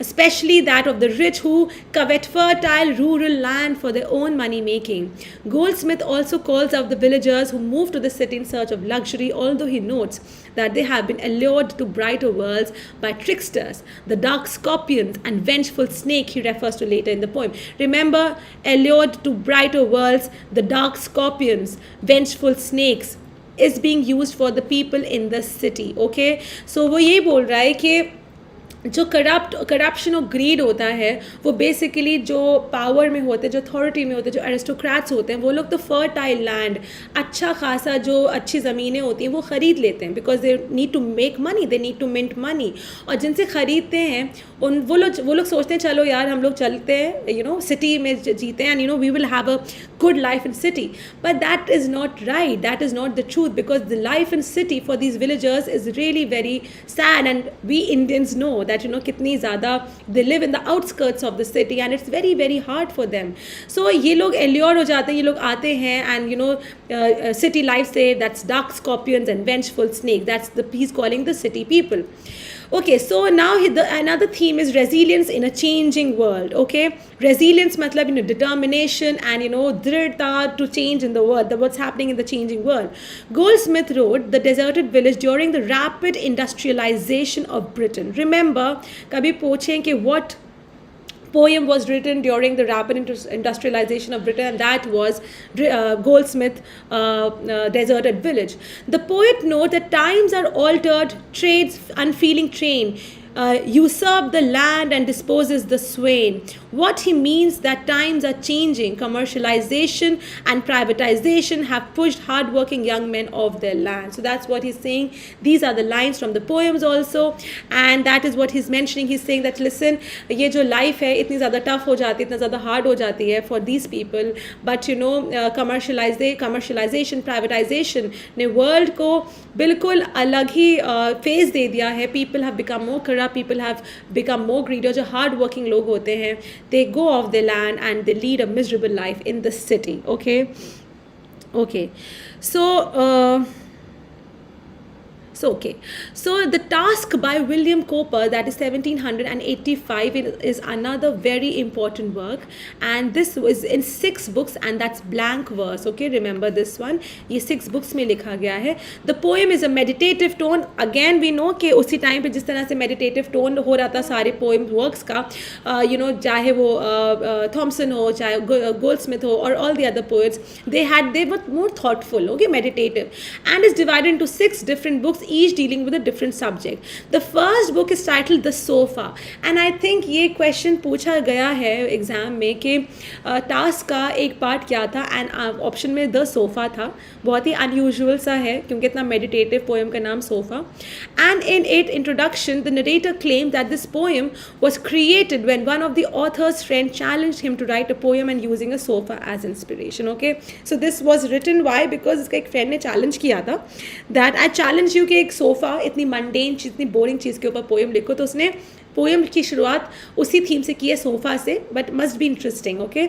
Especially that of the rich who covet fertile rural land for their own money making. Goldsmith also calls out the villagers who move to the city in search of luxury, although he notes that they have been allured to brighter worlds by tricksters, the dark scorpions and vengeful snake he refers to later in the poem. Remember, allured to brighter worlds, the dark scorpions, vengeful snakes is being used for the people in the city. Okay, so वो ये बोल रहा है कि जो corruption और grid होता है वो बेसिकली जो पावर में होते हैं, जो अथॉरिटी में होते हैं, जो एरिस्टोक्रेट्स होते हैं, वो लोग तो फर्टाइल लैंड, अच्छा खासा जो अच्छी ज़मीनें होती हैं वो ख़रीद लेते हैं, because they need to make money, they need to mint money. और जिनसे ख़रीदते हैं वो लोग सोचते हैं चलो यार हम लोग चलते हैं सिटी में जीते हैं, and we will have a good life in city. But that is not right, that is not the truth, because the life in city for these villagers is really very sad, and we Indians know that कितनी ज़्यादा they live in the outskirts of the city and it's very very hard for them. So ये लोग allure हो जाते हैं, ये लोग आते हैं and city life say that's dark scorpions and vengeful snake, that's the he's calling the city people. Okay, so now another theme is resilience in a changing world. Okay, resilience matlab, determination and dhrita to change in the world, what's happening in the changing world. Goldsmith wrote The Deserted Village during the rapid industrialization of Britain. Remember, kabhi pochen ke what poem was written during the rapid industrialization of Britain, and that was Goldsmith, Deserted Village. The poet notes that times are altered, trades unfeeling train, usurp the land and disposes the swain. What he means that times are changing. Commercialization and privatization have pushed hardworking young men off their land. So that's what he's saying. These are the lines from the poems also, and that is what he's mentioning. He's saying that listen, ये जो life है इतनी ज़्यादा tough हो जाती है, इतना ज़्यादा hard हो जाती है for these people, but commercialization, privatization ने world को बिल्कुल अलग ही phase दे दिया है. People have become more corrupt, people have become more greedy. जो hard working लोग होते हैं, they go off their land and they lead a miserable life in the city. Okay, so so the Task by William Cowper, that is 1785, is another very important work, and this was in 6 books, and that's blank verse. Okay, remember this one, ये 6 books में लिखा गया है. The poem is a meditative tone. Again we know कि उसी time पे जिस तरह से meditative tone हो रहा था सारे poem works का, चाहे वो Thompson हो, चाहे Goldsmith हो, or all the other poets, they were more thoughtful, okay, meditative, and is divided into 6 different books, each dealing with a different subject. The first book is titled The Sofa, and I think ये question पूछा गया है exam में कि task का एक part क्या था, एंड ऑप्शन में द सोफा था. बहुत ही अनयूजुअल सा है क्योंकि इतना मेडिटेटिव पोएम का नाम sofa. And in it introduction the narrator claim that this poem was created when one of the author's friend challenged him to write a poem and using a sofa as inspiration. Okay, so this was written why, because इसका एक friend ने challenge किया था that I challenge you कि एक sofa इतनी mundane चीज़, इतनी boring चीज़ के ऊपर पोएम लिखो. तो उसने पोएम की शुरुआत उसी थीम से की है, सोफा से, but must be interesting. Okay,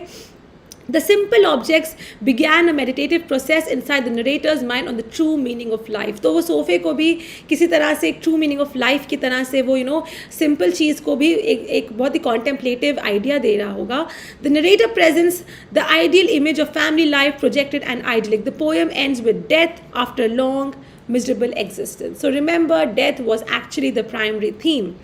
The simple objects began a meditative process inside the narrator's mind on the true meaning of life. तो वो सोफे को भी किसी तरह से एक true meaning of life की तरह से वो simple चीज़ को भी एक बहुत ही contemplative idea दे रहा होगा. The narrator presents the ideal image of family life projected and idyllic. The poem ends with death after long miserable existence. So remember, death was actually the primary theme.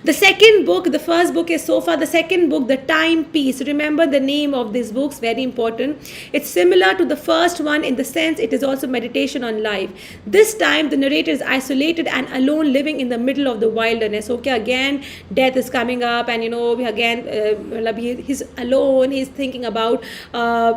The second book, the first book is Sofa. The second book, The Timepiece. Remember the name of these books, very important. It's similar to the first one in the sense it is also meditation on life. This time the narrator is isolated and alone, living in the middle of the wilderness. Okay, again death is coming up, and again he's alone, he's thinking about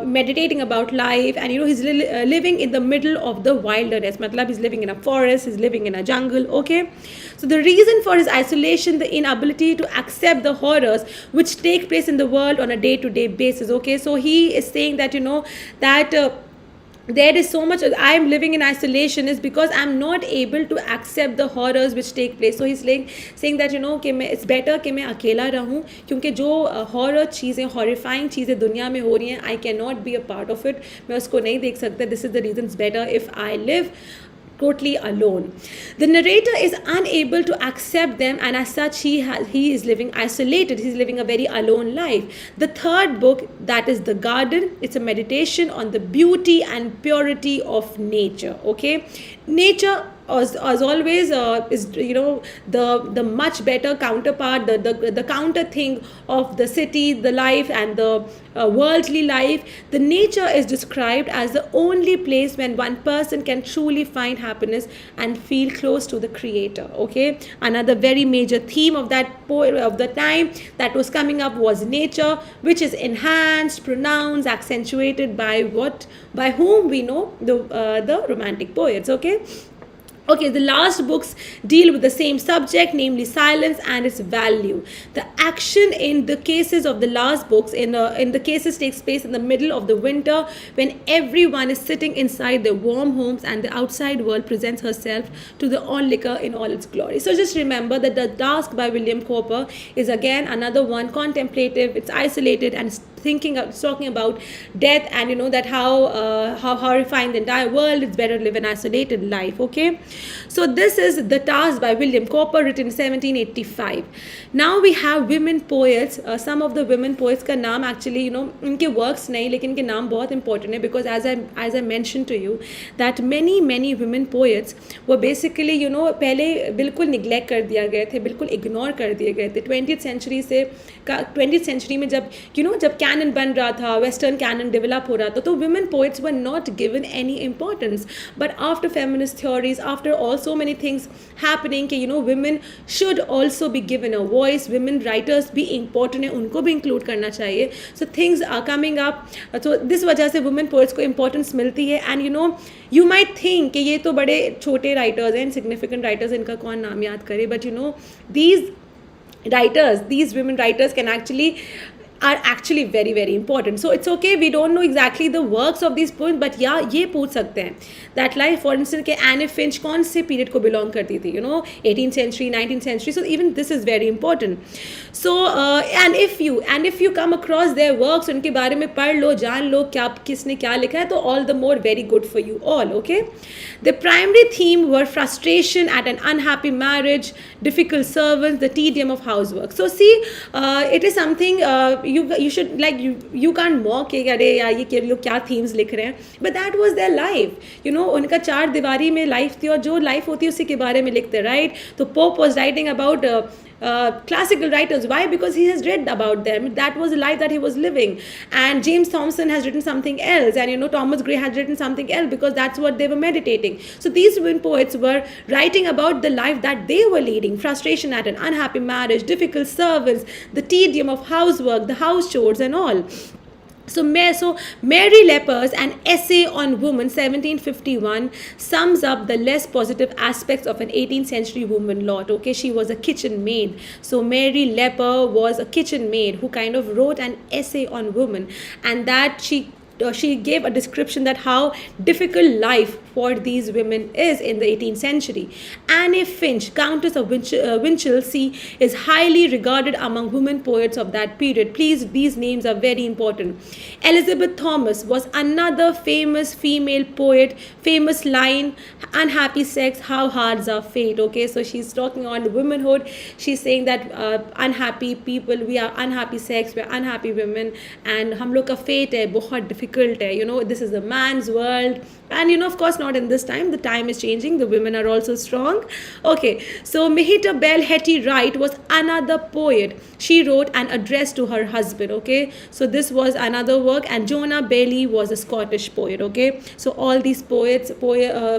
meditating about life, and he's living in the middle of the wilderness. Matlab he's living in a forest, he's living in a jungle. Okay, so the reason for his isolation, the inability to accept the horrors which take place in the world on a day-to-day basis. Okay, so he is saying that there is so much I am living in isolation is because I am not able to accept the horrors which take place. So he's saying that कि it's better कि मैं अकेला रहूं, क्योंकि जो horror चीज़ें, horrifying चीज़ें दुनिया में हो रही हैं, I cannot be a part of it. मैं उसको नहीं देख सकता. This is the reason it's better if I live totally alone. The narrator is unable to accept them, and as such he is living isolated. He's living a very alone life. The third book, that is The Garden, it's a meditation on the beauty and purity of nature. Okay, nature as always is the much better counterpart, the counter thing of the city, the life, and the worldly life. The nature is described as the only place when one person can truly find happiness and feel close to the creator. Okay, another very major theme of that poem of the time that was coming up was nature, which is enhanced, pronounced, accentuated by whom we know, the romantic poets. Okay, the last books deal with the same subject, namely silence and its value. The action in the cases of the last books, in the cases takes place in the middle of the winter, when everyone is sitting inside their warm homes and the outside world presents herself to the onlooker in all its glory. So just remember that The Task by William Cowper is again another one, contemplative, it's isolated, and talking about death, and that how horrifying the entire world. It's better to live an isolated life. Okay, so this is The Task by William Cowper, written in 1785. Now we have women poets. Some of the women poets का नाम actually उनके works नहीं, लेकिन इनके नाम बहुत important है, because as I mentioned to you that many women poets were basically पहले बिल्कुल neglect कर दिया गए थे, बिल्कुल ignore कर दिए गए थे 20th century में जब जब canon बन रहा था, western canon develop हो रहा था, तो women poets were not given any importance. But after feminist theories, after all so many things happening कि women should also be given a voice, women writers भी important है, उनको भी include करना चाहिए. So things are coming up. So this वजह से women poets को importance मिलती है. And you might think कि ये तो बड़े छोटे writers हैं, insignificant writers, इनका कौन नाम याद करे, but these women writers are actually very important. So it's okay, we don't know exactly the works of these poems, but yeah, ये पूछ सकते हैं that like for instance के Anne Finch कौन से period को belong करती थी, 18th century, 19th century. So even this is very important. So and if you come across their works, उनके बारे में पढ़ लो, जान लो क्या किसने क्या लिखा है, तो all the more very good for you all. Okay, the primary theme were frustration at an unhappy marriage, difficult servants, the tedium of housework. So see, it is something you should you can't mock कि अरे यार ये लोग क्या themes लिख रहे हैं, but that was their life. उनका चार दीवारी में life थी, और जो life होती है उसी के बारे में लिखते, right? तो Pope was writing about classical writers. Why? Because he has read about them. That was the life that he was living. And James Thompson has written something else, and Thomas Gray has written something else, because that's what they were meditating. So these women poets were writing about the life that they were leading: frustration at an unhappy marriage, difficult servants, the tedium of housework, the house chores and all. So Mary Lepper's An Essay on Woman, 1751, sums up the less positive aspects of an 18th century woman lot. Okay, she was a kitchen maid. So Mary Lepper was a kitchen maid who kind of wrote an essay on women, and that she gave a description that how difficult life for these women is in the 18th century. Anne Finch, Countess of Winchelsea, is highly regarded among women poets of that period. Please, these names are very important. Elizabeth Thomas was another famous female poet. Famous line, unhappy sex, how hard's our fate. Okay, so she's talking on womanhood. She's saying that unhappy people, we are unhappy sex, we are unhappy women, and हम लोग का fate है बहुत difficult है. This is the man's world. And of course not in this time, the time is changing, the women are also strong. Okay, so Mehita Bell Hetty Wright was another poet. She wrote an address to her husband. Okay, so this was another work. And Jonah Bailey was a Scottish poet. Okay, so all these poets,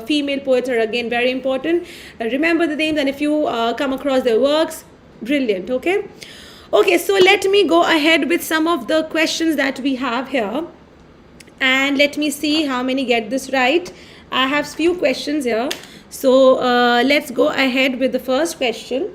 female poets, are again very important. Remember the names, and if you come across their works, brilliant. Okay, so let me go ahead with some of the questions that we have here. And let me see how many get this right. I have few questions here. So let's go ahead with the first question.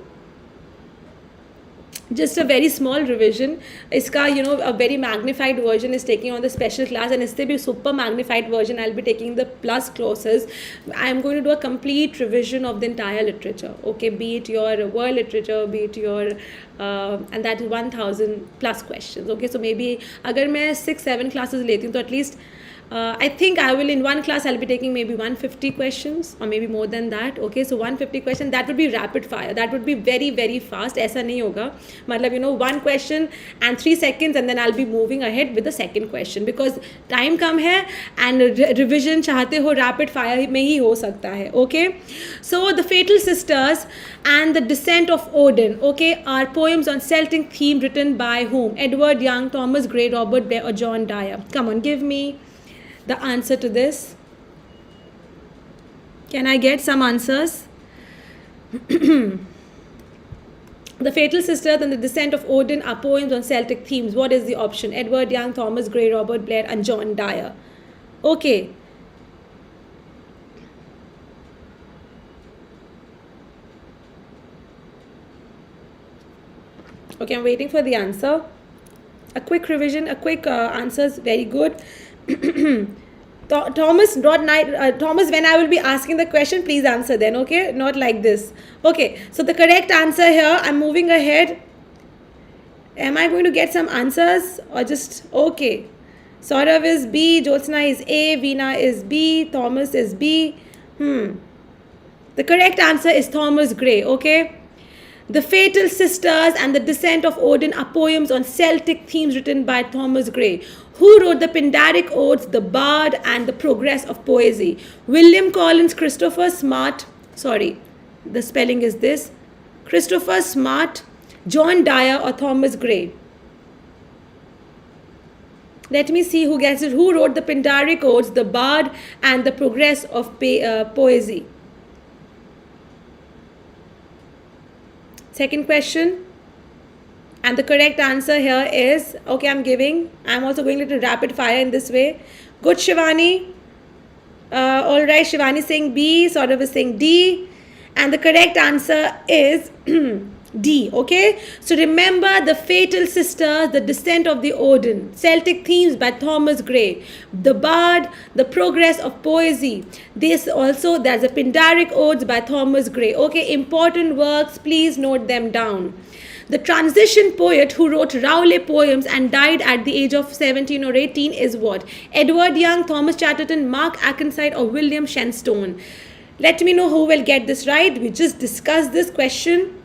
Just a very small revision. Iska, a very magnified version is taking on the special class, and इससे भी super magnified version I'll be taking the plus courses. I'm going to do a complete revision of the entire literature. Okay, be it your world literature, be it your and that is 1000 plus questions. Okay, so maybe अगर मैं 6-7 classes लेती हूँ तो at least I think I will, in one class I'll be taking maybe 150 questions or maybe more than that. Okay, so 150 questions, that would be rapid fire, that would be very fast. ऐसा नहीं होगा, मतलब one question and 3 seconds and then I'll be moving ahead with the second question, because time कम है and revision चाहते हो rapid fire में ही हो सकता है. Okay, so the Fatal Sisters and the Descent of Odin, okay, are poems on Celtic theme written by whom? Edward Young, Thomas Gray, Robert Blair or John Dyer? Come on, give me the answer to this. Can I get some answers? The Fatal Sisters and the Descent of Odin are poems on Celtic themes. What is the option? Edward Young, Thomas Gray, Robert Blair and John Dyer. Okay. Okay, I'm waiting for the answer. A quick revision, a quick answers, very good. Thomas, when I will be asking the question, please answer then, okay? Not like this. Okay, so the correct answer here, I'm moving ahead. Am I going to get some answers or just okay? Saurav is B, Jyotsna is A, Veena is B, Thomas is B. The correct answer is Thomas Gray, okay? The Fatal Sisters and the Descent of Odin are poems on Celtic themes written by Thomas Gray, who wrote the Pindaric Odes, the Bard, and the Progress of Poesy. William Collins, Christopher Smart, sorry, the spelling is this, Christopher Smart, John Dyer, or Thomas Gray. Let me see who gets it. Who wrote the Pindaric Odes, the Bard, and the Progress of Poesy? Second question. And the correct answer here is, okay, I'm also going a little rapid fire in this way. Good, Shivani. All right, Shivani saying B, Saurav is saying D. And the correct answer is D, okay? So remember the Fatal Sisters, the Descent of the Odin, Celtic Themes by Thomas Gray, the Bard, the Progress of Poesy. There's a Pindaric Odes by Thomas Gray. Okay, important works, please note them down. The transition poet who wrote Rowley poems and died at the age of 17 or 18 is what? Edward Young, Thomas Chatterton, Mark Akenside, or William Shenstone? Let me know who will get this right. We just discussed this question.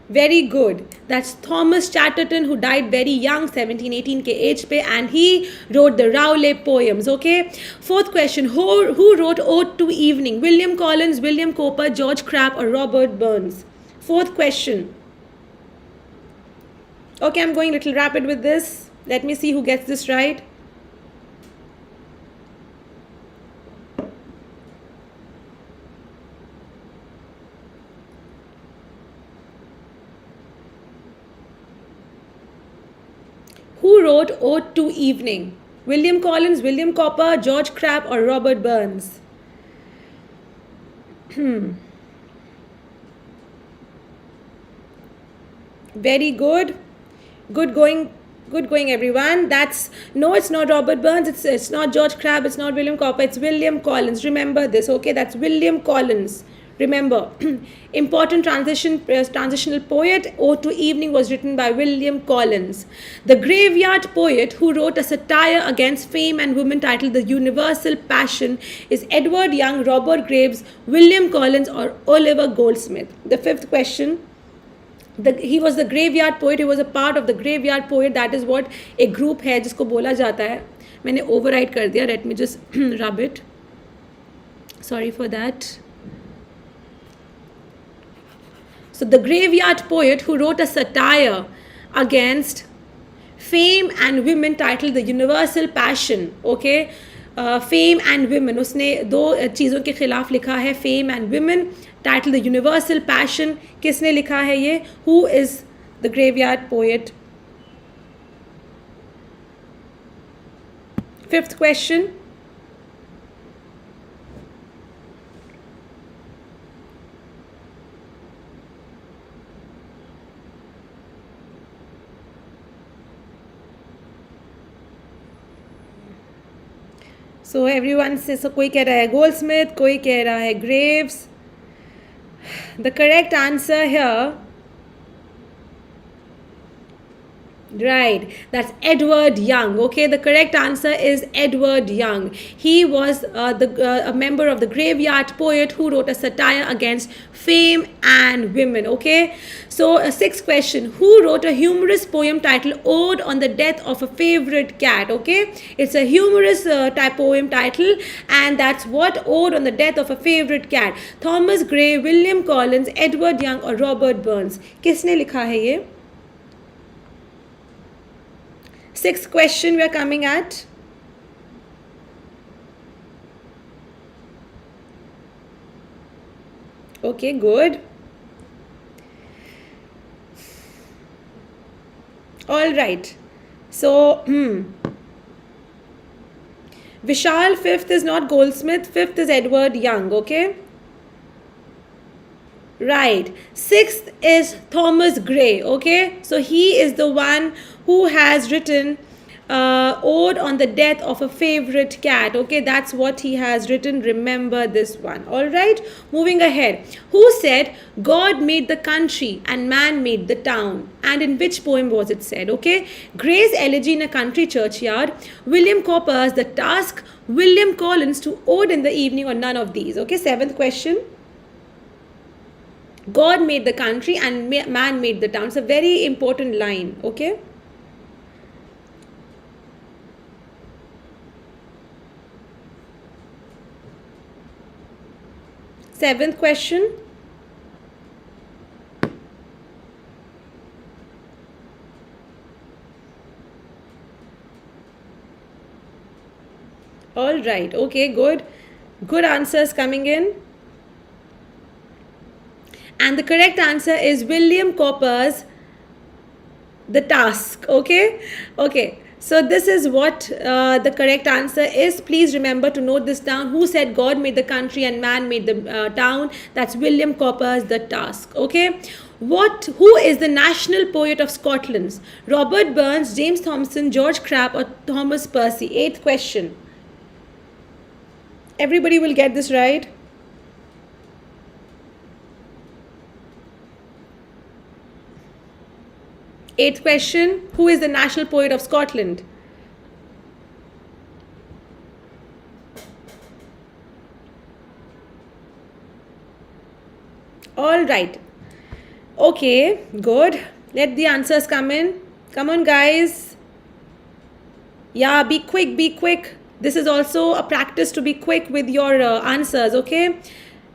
Very good. That's Thomas Chatterton, who died very young, 17, 18 ke age pe, and he wrote the Rowley poems, okay? Fourth question, who wrote Ode to Evening? William Collins, William Cowper, George Crabbe, or Robert Burns? Fourth question. Okay, I'm going a little rapid with this. Let me see who gets this right. Who wrote Ode to Evening? William Collins, William Cowper, George Crabbe, or Robert Burns? Very good. Good going everyone. It's not Robert Burns, it's not George Crabbe, it's not William Cowper, it's William Collins. Remember this, okay? That's William Collins. Remember, important transitional poet, Ode to Evening was written by William Collins. The graveyard poet who wrote a satire against fame and women titled The Universal Passion is Edward Young, Robert Graves, William Collins, or Oliver Goldsmith. The fifth question. He was the graveyard poet. He was a part of the graveyard poet. That is what a group है जिसको बोला जाता है. मैंने override कर दिया. Let me just rub it. Sorry for that. So the graveyard poet who wrote a satire against fame and women titled The Universal Passion. Okay, fame and women. उसने दो चीज़ों के खिलाफ लिखा है, fame and women, titled The Universal Passion. किसने लिखा है ये? Who is the graveyard poet? Fifth question. So everyone says, so कोई कह रहा है Goldsmith, कोई कह रहा है Graves. The correct answer here, right, that's Edward Young. Okay, the correct answer is Edward Young. He was a member of the graveyard poet who wrote a satire against fame and women. Okay, so sixth question, who wrote a humorous poem titled Ode on the Death of a Favorite Cat? Okay, it's a humorous type poem title, and that's what? Ode on the Death of a Favorite Cat. Thomas Gray, William Collins, Edward Young, or Robert Burns? किसने लिखा है ये? Sixth question we are coming at. Okay, good. All right. So, Vishal, fifth is not Goldsmith, fifth is Edward Young, okay? Right. Sixth is Thomas Gray. Okay. So he is the one who has written Ode on the Death of a Favorite Cat. Okay. That's what he has written. Remember this one. All right. Moving ahead. Who said God made the country and man made the town? And in which poem was it said? Okay. Gray's Elegy in a Country Churchyard. William Cowper's The Task. William Collins to Ode in the Evening, or none of these. Okay. Seventh question. God made the country and man made the town. It's a very important line, okay? Seventh question. All right, okay, good. Good answers coming in. And the correct answer is William Cowper's The Task. Okay. So this is what the correct answer is. Please remember to note this down. Who said God made the country and man made the town? That's William Cowper's The Task. Okay. Who is the national poet of Scotland? Robert Burns, James Thompson, George Crabbe, or Thomas Percy? Eighth question. Everybody will get this right. Eighth question. Who is the national poet of Scotland? All right. Okay, good. Let the answers come in. Come on, guys. Yeah, be quick. This is also a practice to be quick with your answers, okay?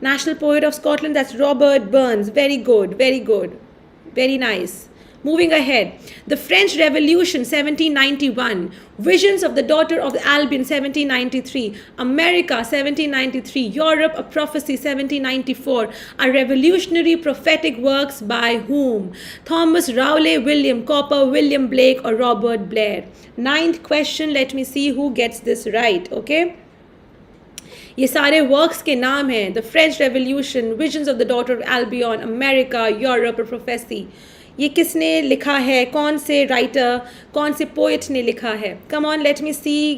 National poet of Scotland, that's Robert Burns. Very good. Very nice. Moving ahead, the French Revolution 1791, Visions of the Daughter of Albion 1793, America 1793, Europe a Prophecy 1794 are revolutionary prophetic works by whom? Thomas Rowley, William Cowper, William Blake, or Robert Blair? Ninth question, let me see who gets this right, okay? ये सारे works के नाम हैं the French revolution visions of the daughter of Albion America Europe और prophecy ये किसने लिखा है कौन से राइटर कौन से पोएट ने लिखा है come on let me see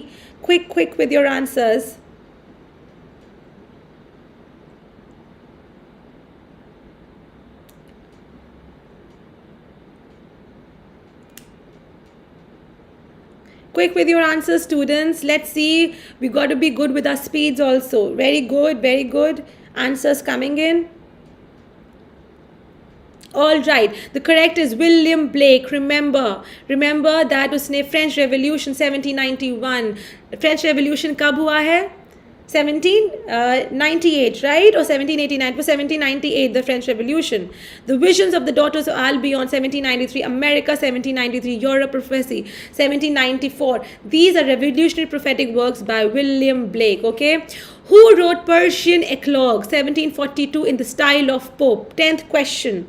quick with your answers Quick with your answers, students. Let's see. We got to be good with our speeds also. Very good. Answers coming in. All right. The correct is William Blake. Remember that उसने French Revolution 1791. French Revolution कब हुआ है? 1798, right? Or 1789? For 1798, the French Revolution. The Visions of the Daughters of Albion, 1793. America, 1793. Europe Prophecy, 1794. These are revolutionary prophetic works by William Blake, okay? Who wrote Persian Eclogue, 1742, in the style of Pope? 10th question.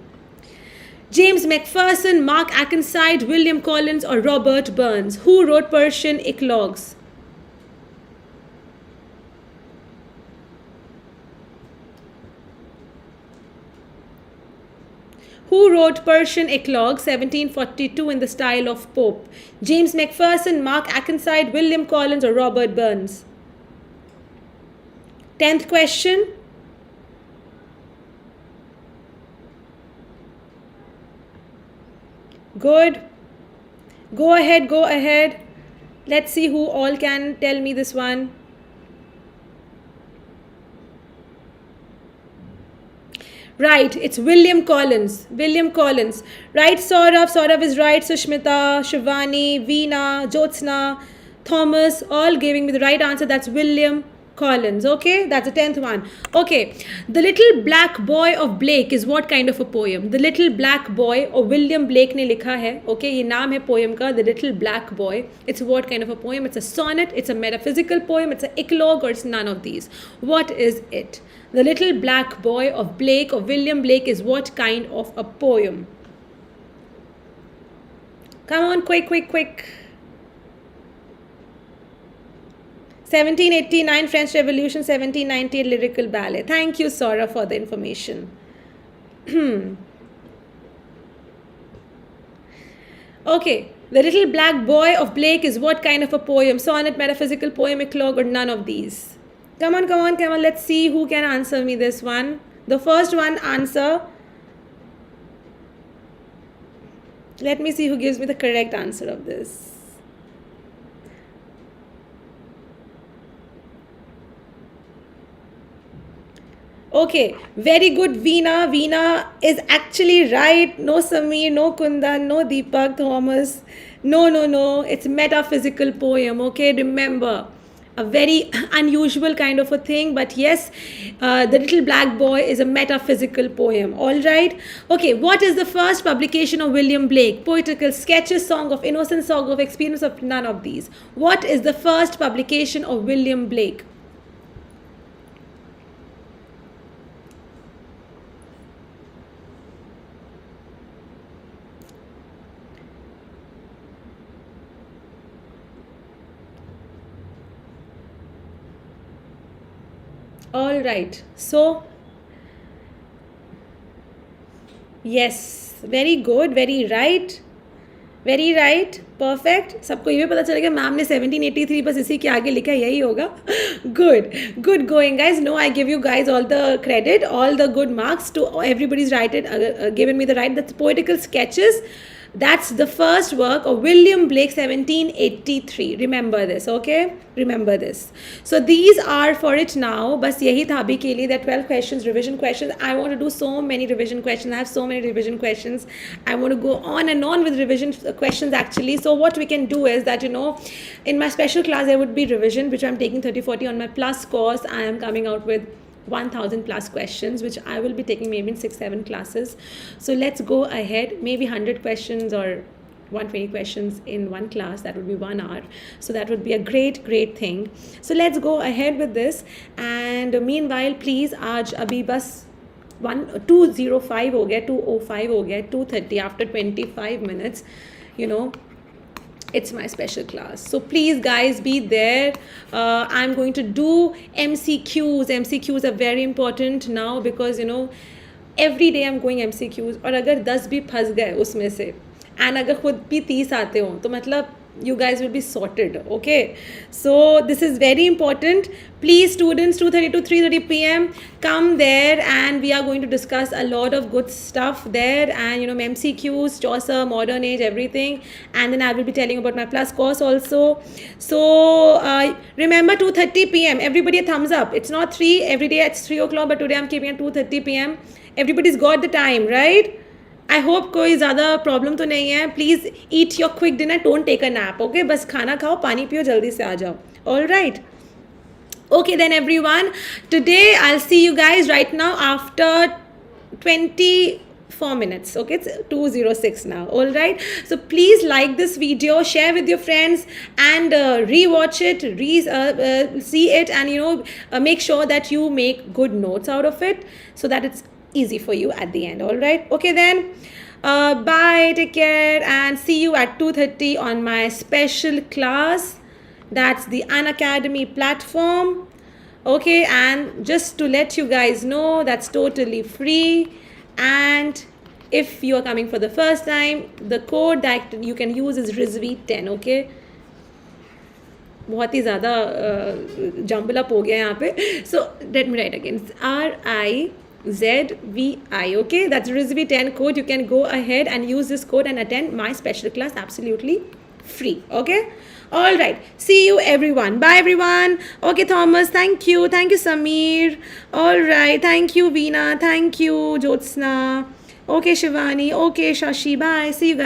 James Macpherson, Mark Akenside, William Collins, or Robert Burns? Who wrote Persian Eclogues? Who wrote Persian Eclogue 1742 in the style of Pope? James Macpherson, Mark Akenside, William Collins, or Robert Burns? 10th question. Good. Go ahead. Let's see who all can tell me this one. Right, it's William Collins. Right, Saurav is right. Sushmita, Shivani, Veena, Jyotsna, Thomas, all giving me the right answer. That's William Collins. Okay, that's the 10th one. Okay, The Little Black Boy of Blake is what kind of a poem? The Little Black Boy, or William Blake ने लिखा है. Okay, ये नाम है poem का, The Little Black Boy. It's what kind of a poem? It's a sonnet, it's a metaphysical poem, it's an eclogue, or it's none of these. What is it? The Little Black Boy of Blake, or William Blake, is what kind of a poem? Come on, quick. 1789 French Revolution, 1798 lyrical ballet. Thank you, Sora, for the information. Okay, The Little Black Boy of Blake is what kind of a poem? Sonnet, metaphysical, poem, eclogue, or none of these? Come on, come on, come on. Let's see who can answer me this one. The first one answer. Let me see who gives me the correct answer of this. Okay, very good, Veena. Veena is actually right. No Sameer, no Kundan, no Deepak, Thomas. No. It's metaphysical poem. Okay, remember. A very unusual kind of a thing, but yes, The Little Black Boy is a metaphysical poem. All right. Okay, what is the first publication of William Blake? Poetical sketches, song of innocence, song of experience, of none of these? What is the first publication of William Blake? All right. So, yes, very good, very right. Very right perfect सबको ये भी पता चलेगा ma'am ने 1783 बस इसी के आगे लिखा यही होगा good going guys no I give you guys all the credit all the good marks to everybody's writed given me the right that's poetical sketches. That's the first work of William Blake, 1783. Remember this, okay? Remember this. So these are for it now. बस यही था अभी के लिए. There are 12 questions, revision questions. I want to do so many revision questions. I have so many revision questions. I want to go on and on with revision questions actually. So what we can do is that, you know, in my special class there would be revision, which I'm taking 30-40 on my plus course. I am coming out with 1000 plus questions, which I will be taking maybe in 6-7 classes. So let's go ahead, maybe 100 questions or 120 questions in one class. That would be 1 hour. So that would be a great thing. So let's go ahead with this. And meanwhile, please, आज अभी बस 2:05 हो गया, 2:05 हो गया, 2:30 after 25 minutes, you know. It's my special class. So please guys be there. I'm going to do MCQs. MCQs are very important now because, you know, every day I'm going MCQs. और अगर 10 भी फंस गए उसमें से and अगर खुद भी 30 आते हो तो मतलब you guys will be sorted, okay? So this is very important. Please students, 2:30 to 3:30 p.m. come there and we are going to discuss a lot of good stuff there, and you know, MCQs, Chaucer, modern age, everything. And then I will be telling about my plus course also. So remember 2:30 p.m. everybody a thumbs up. It's not 3 every day, it's 3 o'clock, but today I'm keeping at 2:30 p.m. everybody's got the time, right? I hope कोई ज़्यादा problem तो नहीं है. Please eat your quick dinner, don't take a nap, okay? बस खाना खाओ, पानी पियो, जल्दी से आ जाओ. All right. Okay then everyone, today I'll see you guys right now after 24 minutes. Okay, it's 2:06 now. All right, so please like this video, share with your friends, and rewatch it, see it, and you know, make sure that you make good notes out of it so that it's easy for you at the end. All right, okay then, bye, take care, and see you at 2:30 on my special class. That's the Unacademy platform. Okay, and just to let you guys know, that's totally free. And if you are coming for the first time, the code that you can use is Rizvi10. Okay, बहुत ही ज़्यादा jumble up हो गया यहाँ पे. So let me write again. RIZVI. Okay, that's Rizvi10 code. You can go ahead and use this code and attend my special class absolutely free. Okay, all right, see you everyone. Bye everyone. Okay Thomas, thank you Sameer. All right, thank you Veena, thank you Jyotsna. Okay Shivani, okay Shashi, bye, see you guys.